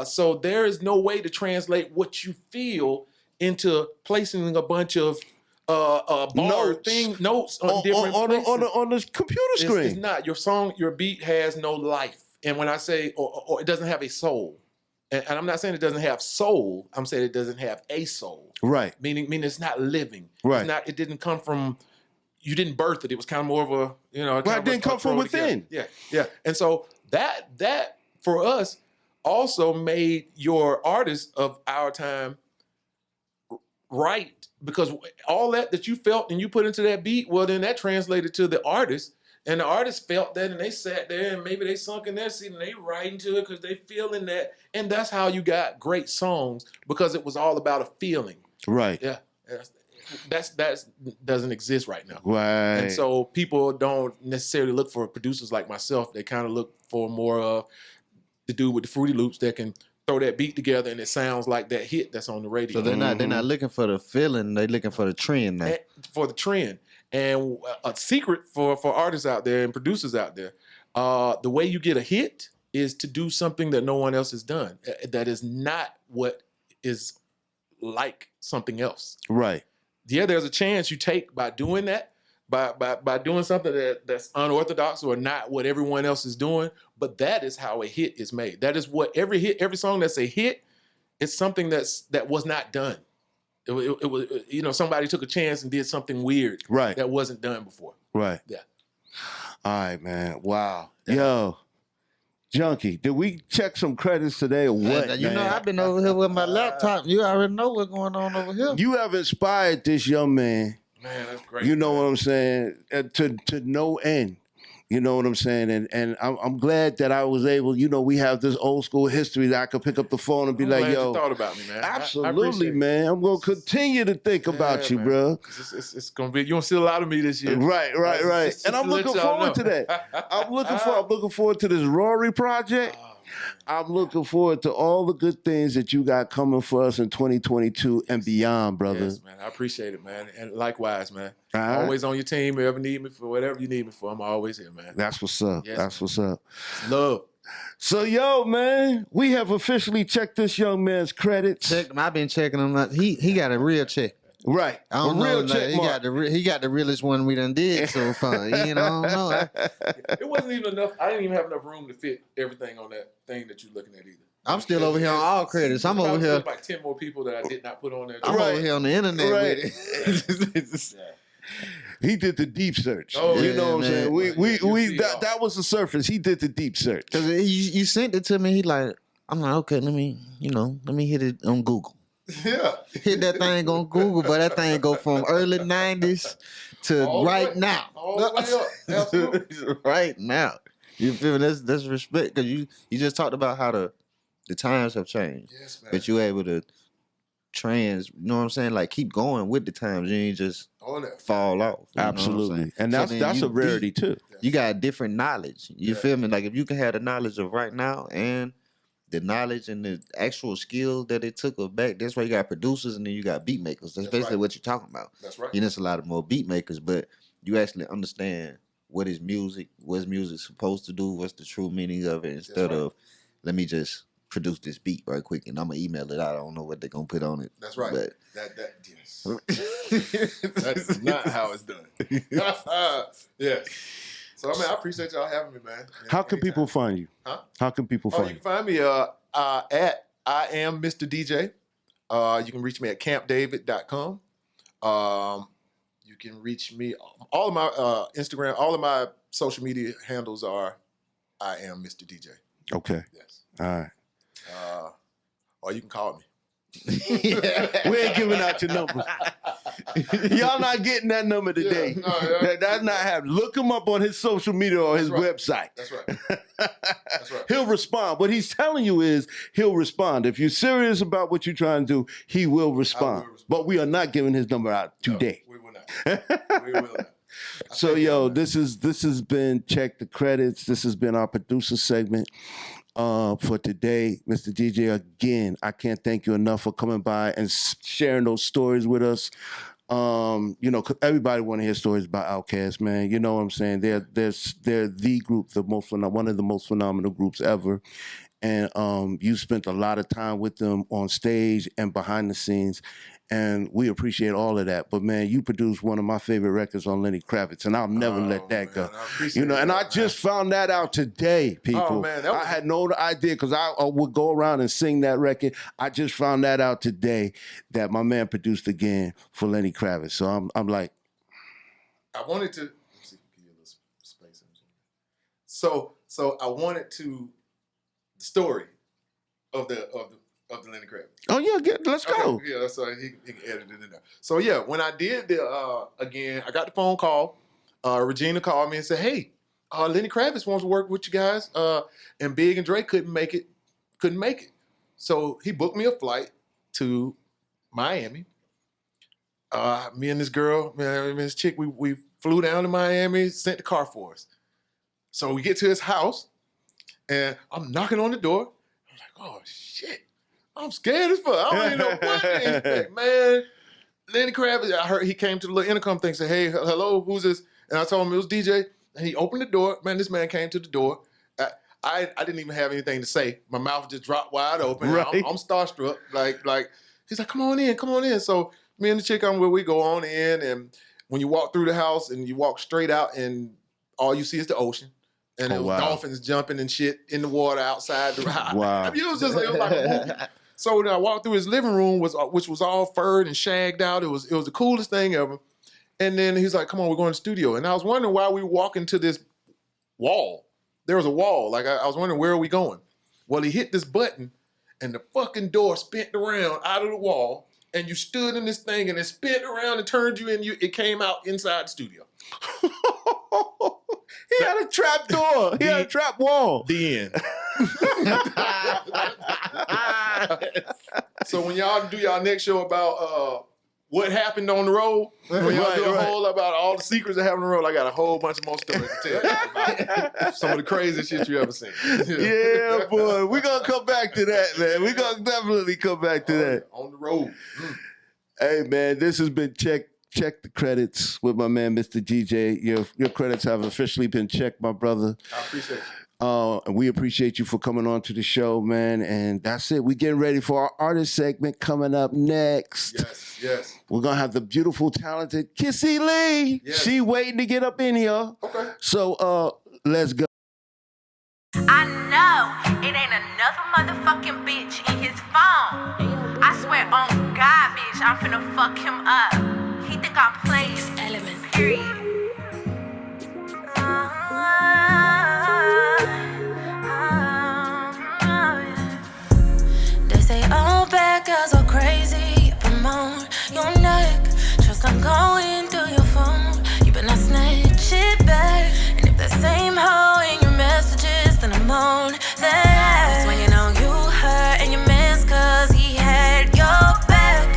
So there is no way to translate what you feel into placing a bunch of notes on different places. on the computer screen. It's not. Your beat has no life. And when I say, or it doesn't have a soul, and I'm not saying it doesn't have soul, I'm saying it doesn't have a soul. Right. Meaning it's not living. Right. It didn't come from, you didn't birth it. It was kind of more of a, it didn't come from within. Together. Yeah. And so that for us also made your artists of our time right. Because all that you felt and you put into that beat, well, then that translated to the artist. And the artist felt that, and they sat there, and maybe they sunk in their seat, and they writing to it because they feeling that. And that's how you got great songs, because it was all about a feeling. Right. Yeah. that doesn't exist right now. Right. And so people don't necessarily look for producers like myself. They kind of look for more of the dude with the Fruity Loops that can throw that beat together and it sounds like that hit that's on the radio. So they're not looking for the feeling, they're looking for the trend now. For the trend. And a secret for artists out there and producers out there, the way you get a hit is to do something that no one else has done. That is not what is like something else. Right. Yeah, there's a chance you take by doing that, by doing something that's unorthodox or not what everyone else is doing. But that is how a hit is made. That is what every song that's a hit, it's something that was not done. It was, somebody took a chance and did something weird, right, that wasn't done before. Right. Yeah. All right, man. Wow. Yeah. Yo, Junkie, did we check some credits today or what? I've been over here with my laptop. You already know what's going on over here. You have inspired this young man. Man, that's great. You know what I'm saying? To no end. You know what I'm saying? And I'm glad that I was able, we have this old school history that I could pick up the phone and be like, yo. You thought about me, man. Absolutely, man. I'm going to continue to think about you, man. Bro. It's going to be, you're going to see a lot of me this year. Right. And I'm looking forward to that. I'm looking forward to this Rory project. I'm looking forward to all the good things that you got coming for us in 2022 and beyond, brother. Yes, man. I appreciate it, man. And likewise, man. Right. Always on your team. If you ever need me for whatever you need me for, I'm always here, man. That's what's up. Yes, That's what's up. Love. So, yo, man, we have officially checked this young man's credits. Checked him. I've been checking him. He got a real check. Right. I don't know. He got the realest one we done did so far. I don't know. It wasn't even enough. I didn't even have enough room to fit everything on that thing that you're looking at either. I'm still over here on all credits. I'm over here. Like 10 more people that I did not put on there. I'm over here on the internet with it. He did the deep search. Oh, you know what I'm saying? That was the surface. He did the deep search. Cause you sent it to me. I'm like, okay, let me hit it on Google. Yeah. Hit that thing on Google, but that thing go from early 90s to right now. All the way up. Absolutely. Right now. You feel me? That's respect. Because you just talked about how the times have changed. Yes, man. But you able to you know what I'm saying? Like keep going with the times. You ain't just fall off. Absolutely. And that's a rarity too. You got different knowledge. You feel me? Like if you can have the knowledge of right now and the knowledge and the actual skill that it took back. That's why you got producers and then you got beat makers. That's basically what you're talking about. That's right. There's a lot of more beat makers, but you actually understand what is music, what's music supposed to do, what's the true meaning of it, instead of let me just produce this beat right quick and I'm gonna email it out. I don't know what they're gonna put on it. That's right. But yes. That's not how it's done. Yes. So I appreciate y'all having me, man. How can people find you? Huh? How can people find you? You can find me at I am Mr. DJ. You can reach me at campdavid.com. You can reach me all of my Instagram, all of my social media handles are I am Mr. DJ. Okay. Yes. All right. Or you can call me. We ain't giving out your number. Y'all not getting that number today. That's not happening. Look him up on his social media or his website. That's right. That's right. He'll respond. What he's telling you is he'll respond. If you're serious about what you're trying to do, he will respond. But we are not giving his number out today. No, we will not. We will not. So, yo, this has been Check the Credits. This has been our producer segment. For today, Mr. DJ, again, I can't thank you enough for coming by and sharing those stories with us. 'Cause everybody want to hear stories about Outkast, man. You know what I'm saying? They're the group, one of the most phenomenal groups ever. And you spent a lot of time with them on stage and behind the scenes. And we appreciate all of that. But, man, you produced one of my favorite records on Lenny Kravitz, and I'll never let that go. I just found that out today, people. Oh, man, I had no idea because I would go around and sing that record. I just found that out today that my man produced again for Lenny Kravitz. So I'm like. I wanted to. Let's see if we can get a little space in. So I wanted to. The story of the Lenny Kravitz. Oh yeah, let's go. Okay, yeah, that's why he can edit it in there. So yeah, when I did again, I got the phone call. Regina called me and said, "Hey, Lenny Kravitz wants to work with you guys, and Big and Dre couldn't make it. So he booked me a flight to Miami. me and this girl, man, this chick, we flew down to Miami, sent the car for us. So we get to his house, and I'm knocking on the door. I'm like, oh, shit. I'm scared as fuck. I don't even know what to expect, man. Lenny Kravitz, I heard he came to the little intercom thing, said, hey, hello, who's this? And I told him it was DJ. And he opened the door. Man, this man came to the door. I didn't even have anything to say. My mouth just dropped wide open. Right. I'm starstruck. Like he's like, come on in. So me and the chick I'm with, we go on in, and when you walk through the house and you walk straight out, and all you see is the ocean. And it was dolphins jumping and shit in the water outside the ride. Wow. I mean, it was like a movie. So when I walked through his living room, which was all furred and shagged out. It was the coolest thing ever. And then he's like, come on, we're going to the studio. And I was wondering why we were walking to this wall. There was a wall. Like, I was wondering, where are we going? Well, he hit this button, and the fucking door spun around out of the wall, and you stood in this thing, and it spun around and turned you, and it came out inside the studio. He had a trap door. He had a trap wall. The end. So when y'all do y'all next show about what happened on the road, when y'all do a whole about all the secrets that happened on the road, I got a whole bunch of more stories to tell you about some of the craziest shit you ever seen. Yeah, boy. We're going to come back to that, man. We're going to definitely come back to that. On the road. Hey, man, this has been Check the Credits with my man, Mr. GJ. Your credits have officially been checked, my brother. I appreciate you. And we appreciate you for coming on to the show, man. And that's it. We're getting ready for our artist segment coming up next. Yes. We're going to have the beautiful, talented Kissie Lee. Yes. She waiting to get up in here. Okay. So let's go. I know it ain't another motherfucking bitch in his phone. I swear on God, bitch, I'm finna fuck him up. He think I'm playing element, period. They say all bad girls are crazy. Promote your neck. Trust I'm going through your phone. You better not snatch it back. And if that same hoe in your messages, then I'm on that. That's when you know you hurt and you miss, cause he had your back.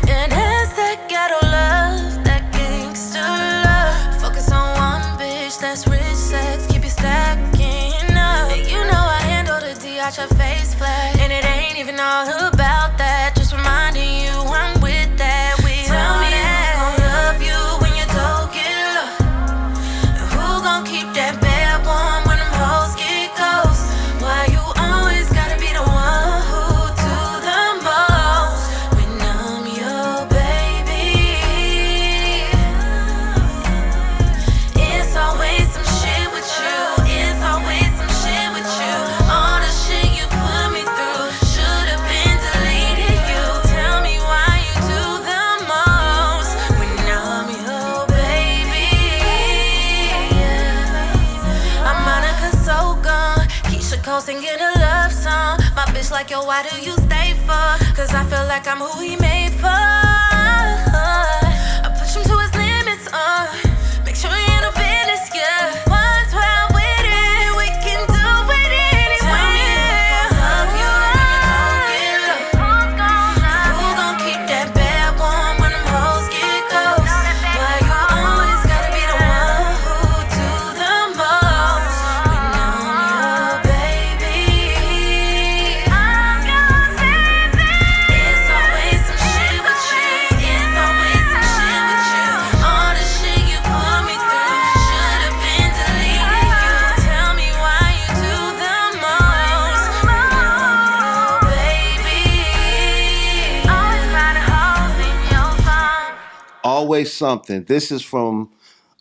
And it's that ghetto love, that gangster love. Focus on one bitch, that's rich sex, keep you stacking up. And you know I handle the D out your face flat. And it ain't even all about that, just reminding you I'm with that. Tell me who gon' love you when you don't get love. And who gon' keep that bed warm when them hoes get ghost. Why you always gotta be the one who do the most when I'm your baby? It's always some shit with you. It's always some shit with you. All the shit you put me through should've been deleted. You tell me why you do the most when I'm your baby. I'm Monica so gone. Keisha Cole singing a love song. My bitch like, yo, why do you stay for? Cause I feel like I'm who he made for. I push him to his limits, make sure he ain't no business, yeah. 112 with it, we can do it anyway. Tell me who gon' love you when you don't get love. Who gon' keep that bed warm when them hoes get ghost? Why you always gotta be the one who do the most when I'm your baby? I'm your baby. It's always some shit with you. It's always some shit with you. All the shit you put me through should've been deleted. You tell me why you do the most when I'm your baby. Always got holes in your phone. Always something. This is from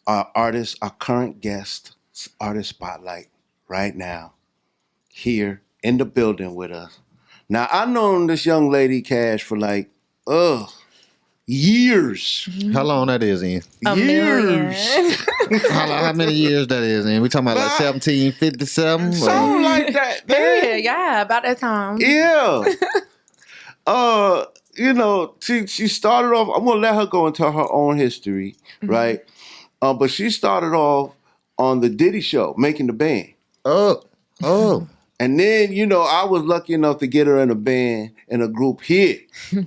our artist, our current guest, Artist Spotlight, right now, here in the building with us. Now, I've known this young lady, Cash, for like, years. How long that is, Ian? Years. How many years that is, Ian? We talking about like 1757? Something like that, man. Yeah, about that time. Yeah. You know, she started off, I'm going to let her go into her own history, right? But she started off on the Diddy show, Making the Band. Oh. And then, I was lucky enough to get her in a band, in a group here,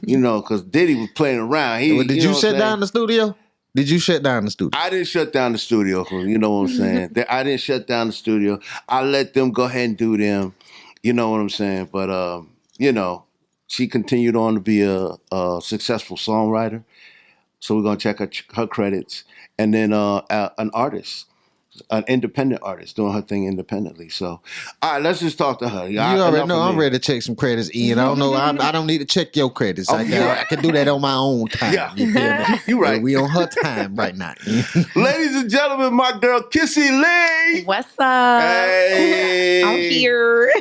because Diddy was playing around. Did you shut down the studio? Did you shut down the studio? I didn't shut down the studio, you know what I'm saying? I didn't shut down the studio. I let them go ahead and do them, you know what I'm saying? But, she continued on to be a successful songwriter. So we're going to check her credits. And then an artist. An independent artist doing her thing independently. So, all right, let's just talk to her. You already know I'm ready to check some credits, Ian. I don't know. I don't need to check your credits. I can do that on my own time. Yeah. You feel me? You're right. We on her time right now. Ladies and gentlemen, my girl Kissie Lee. What's up? Hey. I'm here.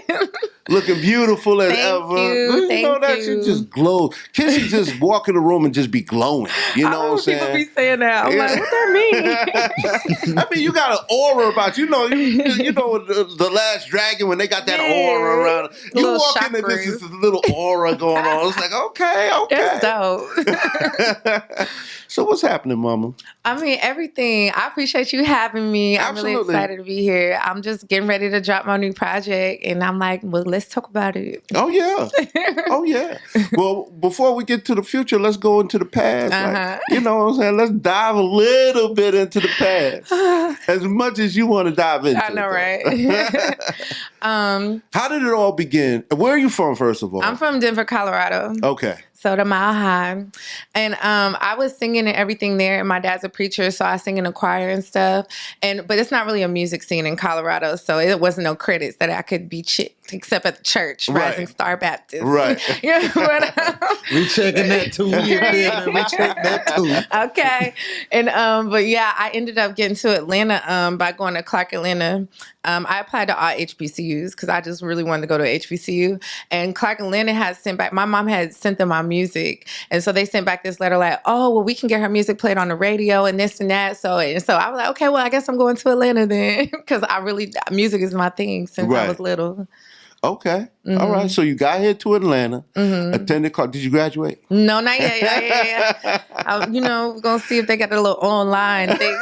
Looking beautiful as Thank ever. You know that she just glows. Kissie just walk in the room and just be glowing. You know what I'm saying? People be saying that. I'm like, what that mean? I mean, you got an aura about you. You know the Last Dragon when they got that aura around. You walk in and this is this little aura going on. It's like, okay. That's dope. So what's happening, Mama? I mean, everything. I appreciate you having me. Absolutely. I'm really excited to be here. I'm just getting ready to drop my new project, and I'm like, well, let's talk about it. Oh, yeah. Oh, yeah. Well, before we get to the future, let's go into the past. Like, you know what I'm saying? Let's dive a little bit into the past. As much as you want to dive into it. I know, right? How did it all begin? Where are you from, first of all? I'm from Denver, Colorado. Okay. So to Mile High. And I was singing and everything there. And my dad's a preacher, so I sing in a choir and stuff. But it's not really a music scene in Colorado, so it wasn't no credits that I could be except at the church, Rising Star Baptist. Right. We checking that too. We check that too. Okay. And but yeah, I ended up getting to Atlanta by going to Clark Atlanta. I applied to all HBCUs because I just really wanted to go to HBCU. And Clark Atlanta had sent back, my mom had sent them my music. And so they sent back this letter like, oh, well, we can get her music played on the radio and this and that. So I was like, okay, well, I guess I'm going to Atlanta then because music is my thing since I was little. Okay. Mm-hmm. All right. So you got here to Atlanta, attended college. Did you graduate? No, not yet. Yeah. We're going to see if they got a little online thing.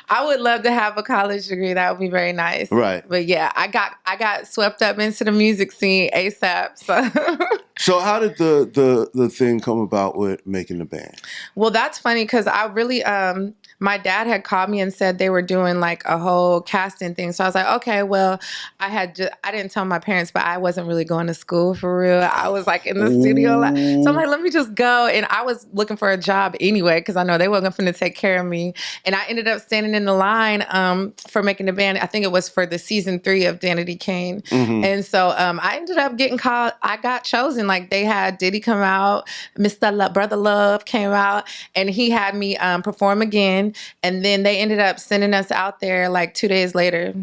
I would love to have a college degree. That would be very nice. Right. But yeah, I got swept up into the music scene ASAP. So how did the thing come about with making the band? Well, that's funny because I really my dad had called me and said they were doing like a whole casting thing. So I was like, okay, well, I didn't tell my parents, but I wasn't really going to school for real. I was like in the studio. So I'm like, let me just go. And I was looking for a job anyway, because I know they weren't going to take care of me. And I ended up standing in the line for making the band. I think it was for the season 3 of Danity Kane. Mm-hmm. And so I ended up getting called. I got chosen. Like they had Diddy come out, Mr. Brother Love came out, and he had me perform again. And then they ended up sending us out there like 2 days later.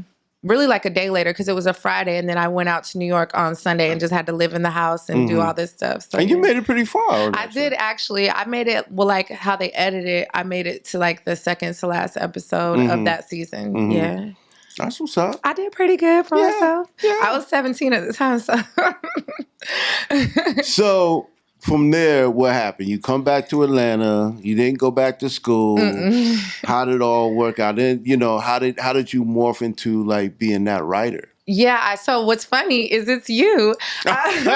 Really like a day later because it was a Friday, and then I went out to New York on Sunday and just had to live in the house and do all this stuff. So, and you made it pretty far. I did actually. I made it, well, like how they edited it, I made it to like the second to last episode of that season. Mm-hmm. Yeah. That's what's up. I did pretty good for myself. Yeah. I was 17 at the time, so. So from there, what happened? You come back to Atlanta. You didn't go back to school. Mm-mm. How did it all work out? Then how did you morph into like being that writer? Yeah, so what's funny is it's you. Check his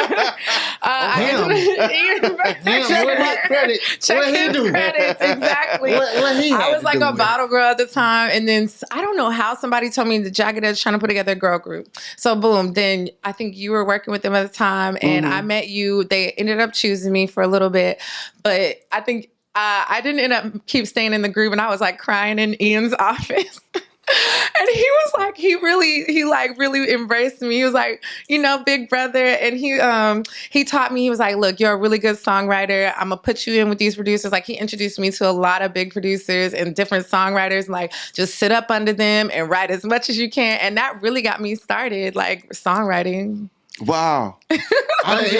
credits, exactly. I was like a bottle girl at the time, and then I don't know how somebody told me the Jagged Edge trying to put together a girl group. So boom, then I think you were working with them at the time, and I met you. They ended up choosing me for a little bit, but I think I didn't end up keep staying in the group, and I was like crying in Ian's office. And he was like, he really embraced me. He was like, big brother. And he taught me, he was like, look, you're a really good songwriter. I'm going to put you in with these producers. Like he introduced me to a lot of big producers and different songwriters. Like just sit up under them and write as much as you can. And that really got me started, like songwriting. Wow. I didn't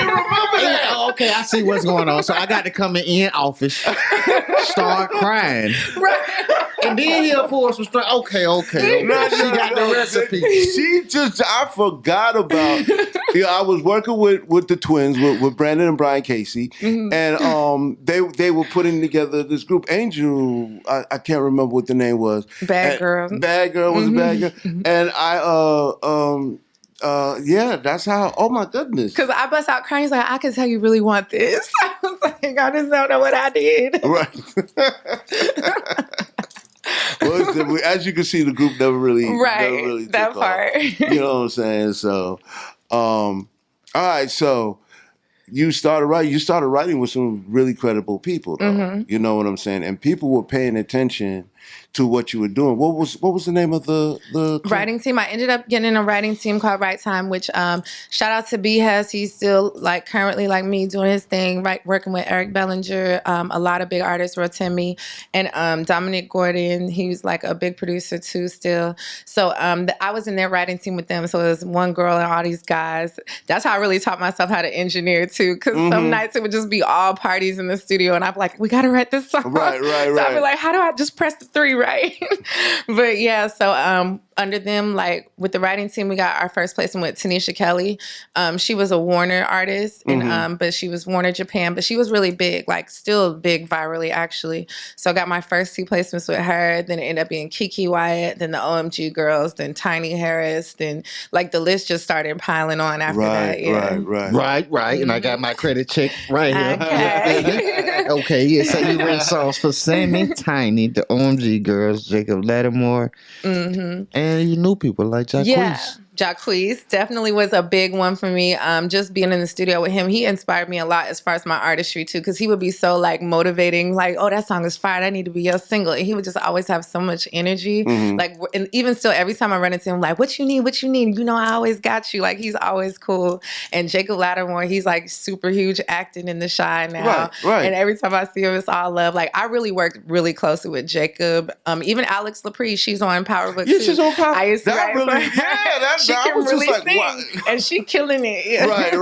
remember that. Okay, I see what's going on. So I got to come in Ian's office, start crying. Right. And then he'll pour some straight. Okay. She got the recipe. I forgot about. I was working with the twins, with Brandon and Brian Casey, and they were putting together this group. Angel, I can't remember what the name was. Bad Girl was a Bad Girl, and that's how. Oh my goodness! Because I bust out crying. He's like, I can tell you really want this. I was like, I just don't know what I did. Right. Well, as you can see, the group never really that part. You know what I'm saying? So, all right. So you started writing. You started writing with some really credible people, though. You know what I'm saying? And people were paying attention to what you were doing. What was the name of the writing team? I ended up getting in a writing team called Right Time, which shout out to B Hess. He's still like currently like me doing his thing, right, working with Eric Bellinger. A lot of big artists, Rotimi, and Dominic Gordon. He was like a big producer too still. So I was in their writing team with them. So it was one girl and all these guys. That's how I really taught myself how to engineer too. Because some nights it would just be all parties in the studio and I'd be like, we got to write this song. Right. So I'd be like, how do I just press the 3, right? But yeah, so under them, like with the writing team, we got our first placement with Tanisha Kelly. She was a Warner artist, and but she was Warner Japan, but she was really big, like still big virally actually. So I got my first 2 placements with her. Then it ended up being Kiki Wyatt, then the OMG Girls, then Tiny Harris, then like the list just started piling on after that. Yeah. Right. And I got my credit check right here. Okay. Okay, yeah. So you wrote songs for Sammy, Tiny, the OMG Girls, Jacob Lattimore, and you knew people like Jacquees. Yeah, Jacquees definitely was a big one for me. Just being in the studio with him, he inspired me a lot as far as my artistry too, because he would be so like motivating, like, oh, that song is fire, that need to be your single. And he would just always have so much energy. Like, and even still, every time I run into him, like, what you need? You know, I always got you. Like, he's always cool. And Jacob Lattimore, he's like super huge acting in The Chi now. Right. And every time I see him, it's all love. Like, I really worked really closely with Jacob. Even Alex Laprie, she's on Power Book too. She's on Power. I used to write for her. She can really sing, what? and she killing it. Yeah. Right.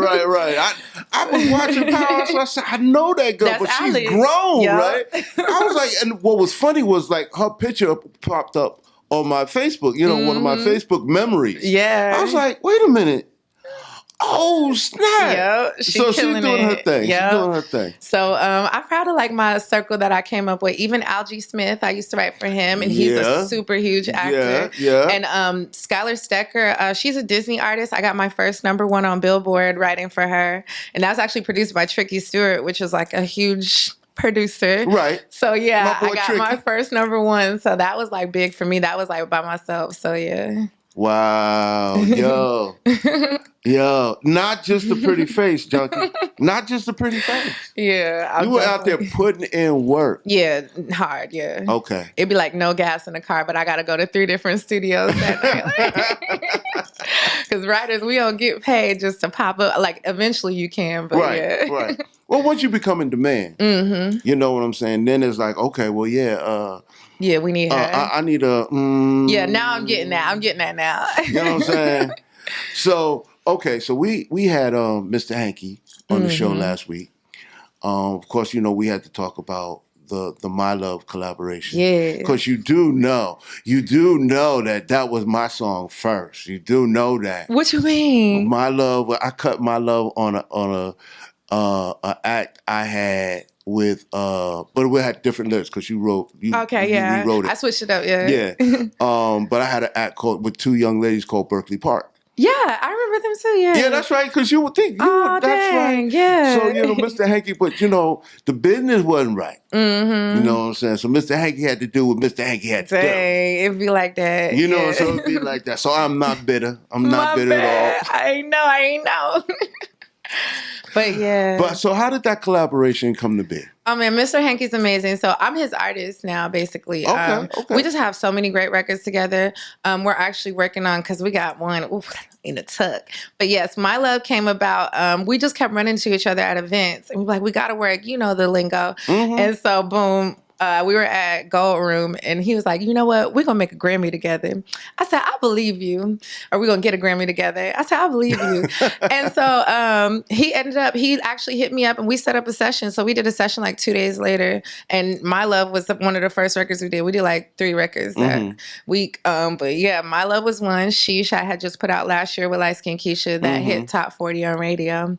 I was watching Power, so I said, I know that girl, but she's grown, right? I was like, and what was funny was like her picture popped up on my Facebook, you know, one of my Facebook memories. Yeah. I was like, wait a minute. Oh, snap. Yep, she's doing her thing. Yep. She's doing her thing. So I'm proud of like my circle that I came up with. Even Algie Smith, I used to write for him, and he's a super huge actor. Yeah. And Skylar Stecker, she's a Disney artist. I got my first #1 on Billboard writing for her. And that was actually produced by Tricky Stewart, which was like a huge producer. Right. So yeah, I got Tricky. my first #1. So that was like big for me. That was like by myself. So yeah. Wow. Yo, not just a pretty face, Junkie. Not just a pretty face. Yeah. You were out there putting in work. Yeah, hard, yeah. Okay. It'd be like no gas in the car, but I got to go to 3 different studios that night. Because writers, we don't get paid just to pop up. Like, eventually you can, but Right. Well, once you become in demand, you know what I'm saying? Then it's like, okay, well, yeah, we need her. I need a... yeah, now I'm getting that. I'm getting that now. You know what I'm saying? So, okay, so we had Mr. Hanky on the show last week. Of course, you know, we had to talk about the My Love collaboration. Yeah. Because you do know that was my song first. You do know that. What you mean? My Love, I cut My Love on a act I had with but we had different lyrics because you wrote you wrote it. I switched it up, yeah. Yeah. But I had an act with 2 young ladies called Berkeley Park. Yeah, I remember them too, yeah. Yeah, that's right, because you would think that's dang, right. Yeah. So, you know, Mr. Hanky, but you know, the business wasn't right. You know what I'm saying? So Mr. Hanky had to do what Mr. Hanky had to do. It'd be like that. You know, so it'd be like that. So I'm not bitter. I'm not bitter at all. I ain't know. But yeah. But so how did that collaboration come to be? Oh man, Mr. Hanky's amazing. So I'm his artist now, basically. Okay. We just have so many great records together. We're actually working on, because we got one in a tuck. But yes, My Love came about. We just kept running into each other at events. And we're like, we got to work, you know, the lingo. And so boom, we were at Gold Room, and he was like, you know what? We're going to make a Grammy together. I said, I believe you. Or we're going to get a Grammy together. I said, I believe you. And so he actually hit me up, and we set up a session. So we did a session like 2 days later, and My Love was one of the first records we did. We did like 3 records that week. But yeah, My Love was one. Sheesh, I had just put out last year with Light Skin Keisha that hit top 40 on radio.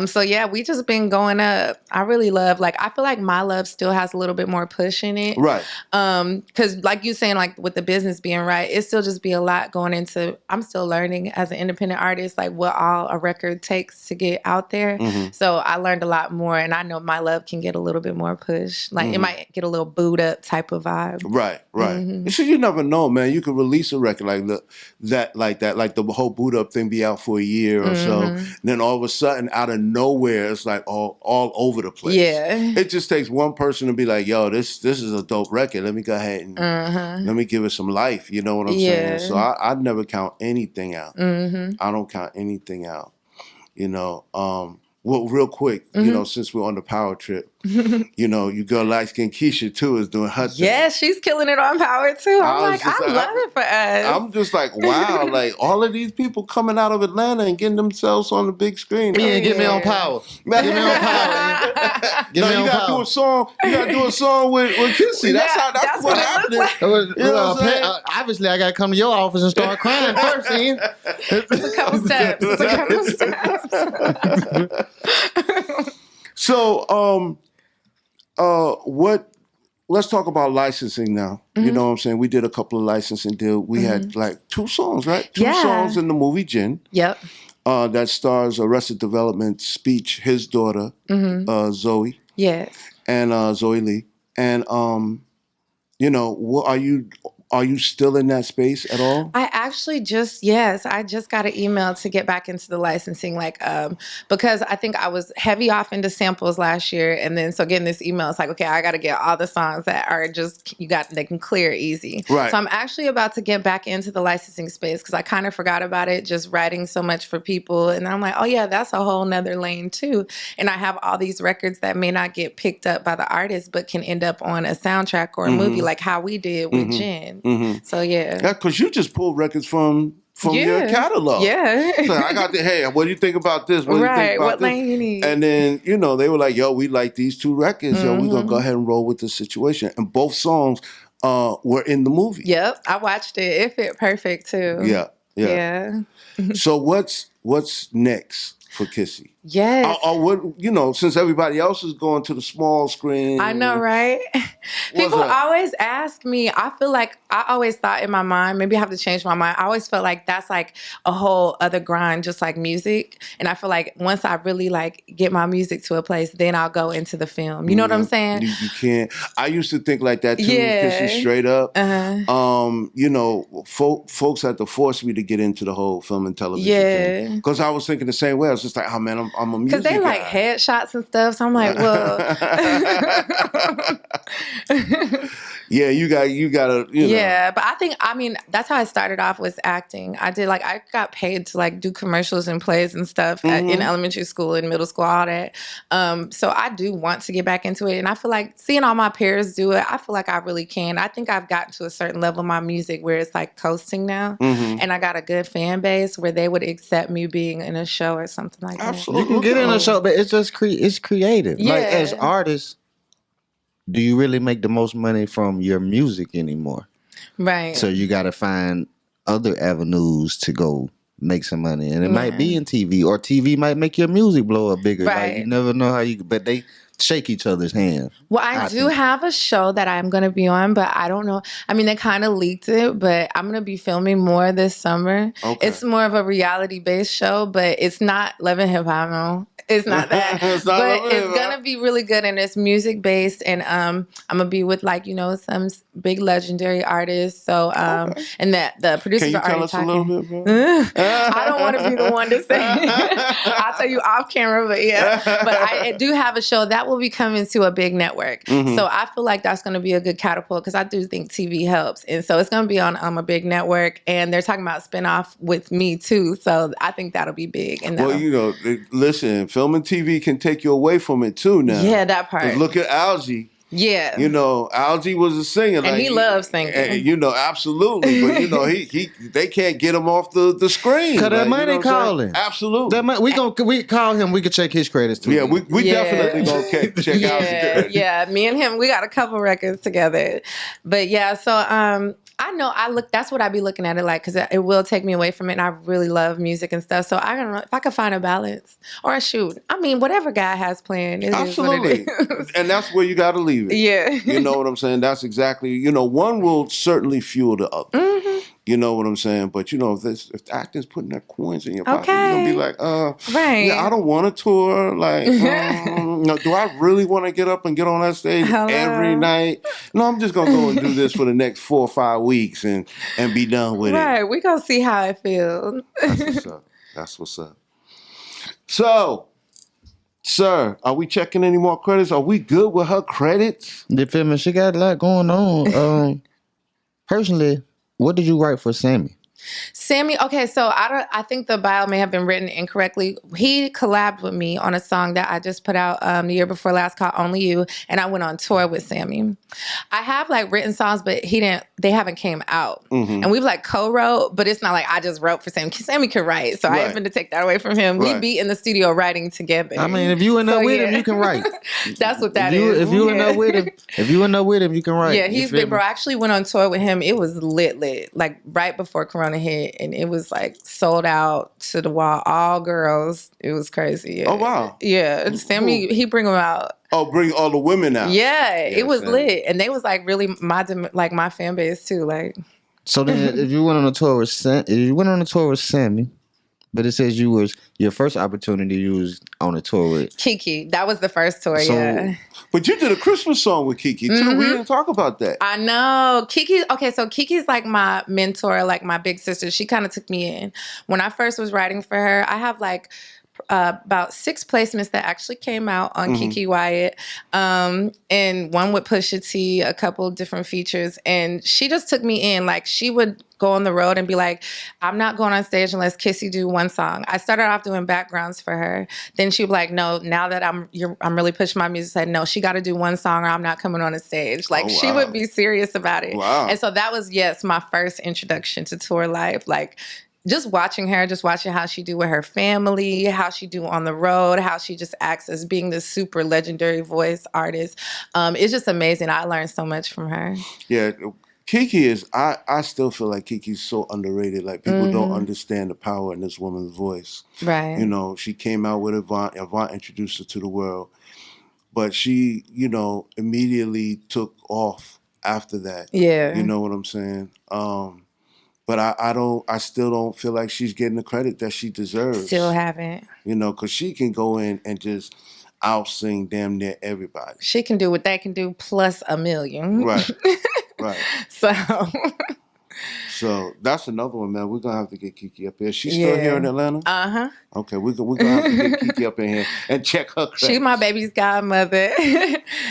So yeah, we just been going up. I really love, like, I feel like My Love still has a little bit more push in it. Right. Because like you saying, like with the business being right, it still just be a lot going into, I'm still learning as an independent artist, like what all a record takes to get out there. So I learned a lot more, and I know My Love can get a little bit more push. Like it might get a little booed up type of vibe. Right. So you never know, man. You could release a record like that, like the whole boot up thing be out for a year or so. And then all of a sudden, out of nowhere, it's like all over the place. Yeah. It just takes one person to be like, yo, this is a dope record. Let me go ahead and let me give it some life. You know what I'm saying? So I never count anything out. I don't count anything out. You know, well, real quick, you know, since we're on the power trip, you know, your girl Light Skin Keisha too is doing her thing. Yeah, she's killing it on power too. I love it for us. I'm just like, wow, like all of these people coming out of Atlanta and getting themselves on the big screen. Yeah, get me on power. Get me on power. You gotta do a song. You gotta do a song with Kissie. That's what happened. Obviously, I gotta come to your office and start crying first. It's a couple steps. So, let's talk about licensing now. You know what I'm saying? We did a couple of licensing deals. We had like 2 songs, right? 2 songs in the movie Jen. Yep. That stars Arrested Development Speech, his daughter, Zoe. Yes. And Zoe Lee. And you know, are you still in that space at all? I actually I just got an email to get back into the licensing, like, because I think I was heavy off into samples last year. And then, so getting this email, it's like, okay, I got to get all the songs that are just, they can clear easy. Right. So I'm actually about to get back into the licensing space because I kind of forgot about it, just writing so much for people. And then I'm like, oh yeah, that's a whole nother lane too. And I have all these records that may not get picked up by the artist, but can end up on a soundtrack or a movie, like how we did with Jen. So yeah, because you just pulled records from your catalog. Yeah, so I got hey, what do you think about this? What do you think about what lane you need? And then they were like, yo, we like these 2 records. Yo, we're gonna go ahead and roll with the situation. And both songs were in the movie. Yep, I watched it. It fit perfect too. Yeah. So what's next for Kissie? Yes. Since everybody else is going to the small screen. I know, right? People always ask me, I feel like I always thought in my mind, maybe I have to change my mind. I always felt like that's like a whole other grind, just like music. And I feel like once I really like get my music to a place, then I'll go into the film. You know what I'm saying? You can't. I used to think like that too, Kissie, straight up. Folks had to force me to get into the whole film and television thing. Because I was thinking the same way. I was just like, oh man, I'm a music guy. Because they like headshots and stuff. So I'm like, well. Yeah, you gotta. Yeah, but I mean, that's how I started off was acting. I got paid to like do commercials and plays and stuff in elementary school and middle school, all that. So I do want to get back into it. And I feel like seeing all my peers do it, I feel like I really can. I think I've gotten to a certain level of my music where it's like coasting now. And I got a good fan base where they would accept me being in a show or something like that. Absolutely. You can get in a show, but it's just it's creative. Yeah. Like as artists, do you really make the most money from your music anymore? Right. So you got to find other avenues to go make some money. And it might be in TV, or TV might make your music blow up bigger. Right. Like you never know but they shake each other's hands. Well, I do have a show that I'm going to be on, but I don't know. I mean, they kind of leaked it, but I'm going to be filming more this summer. Okay. It's more of a reality-based show, but it's not Love and Hip Hop, no. It's not that. It's going to be really good, and it's music-based, and I'm going to be with, some big legendary artists. So, and that the producers are already talking. Can you tell us a little bit, bro? I don't want to be the one to say. I'll tell you off camera, but yeah. But I do have a show that will be coming to a big network. So I feel like that's going to be a good catapult because I do think TV helps. And so it's going to be on a big network, and they're talking about spinoff with me too. So I think that'll be big. And listen, film and TV can take you away from it too now. Yeah, that part. Look at Algie. Yeah. You know, Algie was a singer. And he loves singing. You know, absolutely. But, you know, they can't get him off the screen. Because that money calling. Absolutely. That we call him, we can check his credits too. Yeah, we definitely going to check out his credits. Yeah, me and him, we got a couple records together. But yeah, so I know that's what I be looking at it like, because it will take me away from it, and I really love music and stuff. So I don't know if I could find a balance or a shoot. I mean, whatever God has planned, it absolutely. is what it is. And that's where you got to leave it. Yeah. You know what I'm saying? That's exactly, you know, one will certainly fuel the other. Mm-hmm. You know what I'm saying? But, you know, if the actors putting their coins in your pocket, you're going to be like, right. Yeah, I don't want to tour. Like, no, do I really want to get up and get on that stage every night? No, I'm just going to go and do this for the next 4 or 5 weeks and be done with it. Right. We're going to see how it feels. That's what's up. So, sir, are we checking any more credits? Are we good with her credits? You feel me? She got a lot going on. Personally, what did you write for Sammy? Sammy, okay, so I think the bio may have been written incorrectly. He collabed with me on a song that I just put out the year before last called Only You, and I went on tour with Sammy. I have like written songs, but they haven't came out. Mm-hmm. And we've like co-wrote, but it's not like I just wrote for Sammy. Sammy could write, so I ain't going to take that away from him. Right. We be in the studio writing together. I mean, if you in there with him, you can write. That's what that is. If you in there with him, you can write. Yeah, he's big, bro. I actually went on tour with him. It was lit, like right before Corona hit, and it was like sold out to the wall, all girls. It was crazy. Yeah. Oh wow. Yeah, Sammy, he bring them out. Oh, bring all the women out. Yeah, it was lit, and they was like really my fan base too. Like, so then, if you went on a tour with Sammy, but it says your first opportunity you was on a tour with Kiki. That was the first tour, yeah. But you did a Christmas song with Kiki too. Mm-hmm. We didn't talk about that. I know. Kiki, okay, so Kiki's like my mentor, like my big sister. She kind of took me in. When I first was writing for her, I have like about 6 placements that actually came out on Kiki Wyatt, and one with Pusha T, a couple different features, and she just took me in. Like, she would go on the road and be like, I'm not going on stage unless Kissie do one song. I started off doing backgrounds for her. Then she'd be like, no, now that I'm really pushing my music, said, no, she got to do one song or I'm not coming on a stage. Like, she would be serious about it. Wow. And so that was, my first introduction to tour life. Like, just watching how she do with her family, how she do on the road, how she just acts as being this super legendary voice artist. It's just amazing. I learned so much from her. Yeah, Kiki is, I still feel like Kiki's so underrated. Like, people don't understand the power in this woman's voice. Right. You know, she came out with Avant. Avant introduced her to the world. But she, you know, immediately took off after that. Yeah. You know what I'm saying? But I still don't feel like she's getting the credit that she deserves. Still haven't. You know, because she can go in and just out-sing damn near everybody. She can do what they can do plus a million. Right, right. So that's another one, man. We're going to have to get Kiki up here. She's still here in Atlanta? Uh-huh. Okay, we're going to have to get Kiki up in here and check her credits. She's my baby's godmother.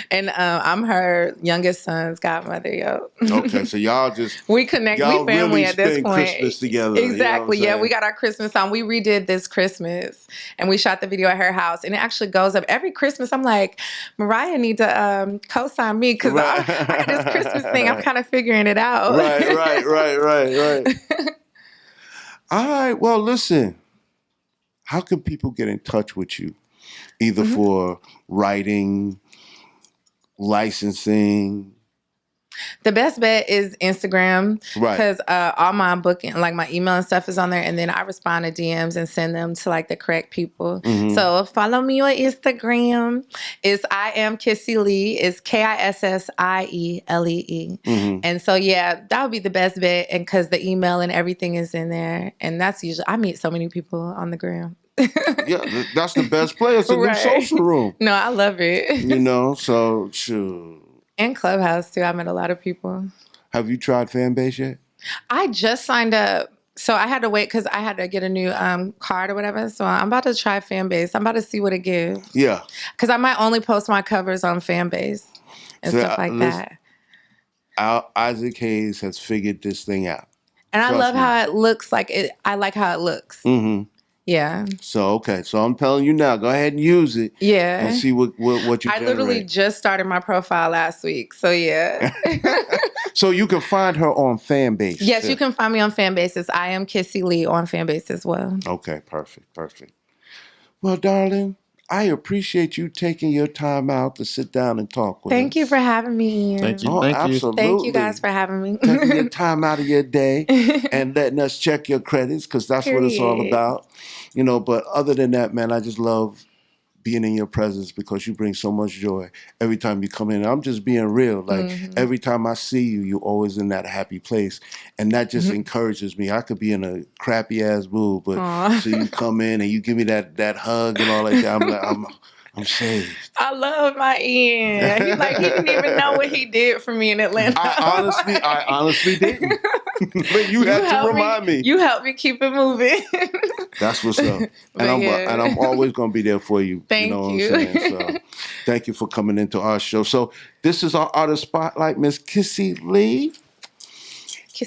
And I'm her youngest son's godmother, yo. Okay, so y'all just... we connect. We family really at this point. Christmas together. Exactly, you know we got our Christmas song. We redid this Christmas. And we shot the video at her house. And it actually goes up every Christmas. I'm like, Mariah need to co-sign me because I got this Christmas thing. I'm kind of figuring it out. Right. All right, well, listen. How can people get in touch with you? Either for writing, licensing. The best bet is Instagram. Right. Because all my booking, like my email and stuff is on there. And then I respond to DMs and send them to like the correct people. Mm-hmm. So follow me on Instagram. It's I am Kissie Lee. It's KISSIELEE. Mm-hmm. And so, that would be the best bet. And because the email and everything is in there. And that's usually, I meet so many people on the gram. Yeah, that's the best place. It's a new social room. No, I love it. You know, so shoot. And Clubhouse, too. I met a lot of people. Have you tried Fanbase yet? I just signed up. So I had to wait because I had to get a new card or whatever. So I'm about to try Fanbase. I'm about to see what it gives. Yeah. Because I might only post my covers on Fanbase and stuff like that. Isaac Hayes has figured this thing out. And I love how it looks. I like how it looks. Mm-hmm. Yeah. So okay, so I'm telling you now, go ahead and use it. Yeah. And see what you. I literally just started my profile last week, so yeah. So you can find her on Fanbase. Yes, you can find me on Fanbases. I am Kissie Lee on Fanbase as well. Okay, perfect. Well, darling, I appreciate you taking your time out to sit down and talk with us. Thank you for having me. Thank you. Absolutely. Thank you guys for having me. Taking your time out of your day and letting us check your credits, because that's what it's all about. You know, but other than that, man, I just love being in your presence because you bring so much joy every time you come in. I'm just being real. Like every time I see you, you're always in that happy place. And that just encourages me. I could be in a crappy ass mood, but so you come in and you give me that hug and all like that. I'm like, I'm saved. I love my Ian. He didn't even know what he did for me in Atlanta. I honestly didn't. But you had to remind me. You helped me keep it moving. That's what's up. And I'm always going to be there for you. Thank you. Know what I'm saying? So thank you for coming into our show. So this is our artist spotlight, Miss Kissie Lee.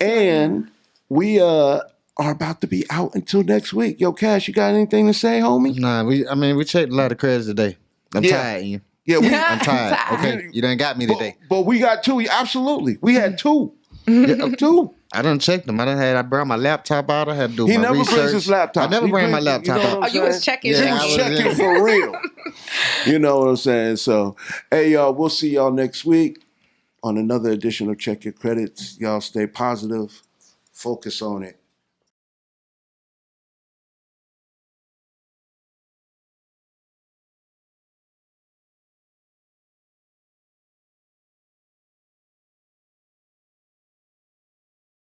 And we are about to be out until next week. Yo, Cash, you got anything to say, homie? Nah, we checked a lot of credits today. I'm tired, Ian. Yeah, I'm tired. Okay, you done got me today. But we got two. Absolutely, we had two. Two. I done checked them. I brought my laptop out. I had to do my research. He never brings his laptop. I never bring my laptop out. You was checking. Yeah, you was checking for real. You know what I'm saying? So, hey, y'all, we'll see y'all next week on another edition of Check Your Credits. Y'all stay positive. Focus on it.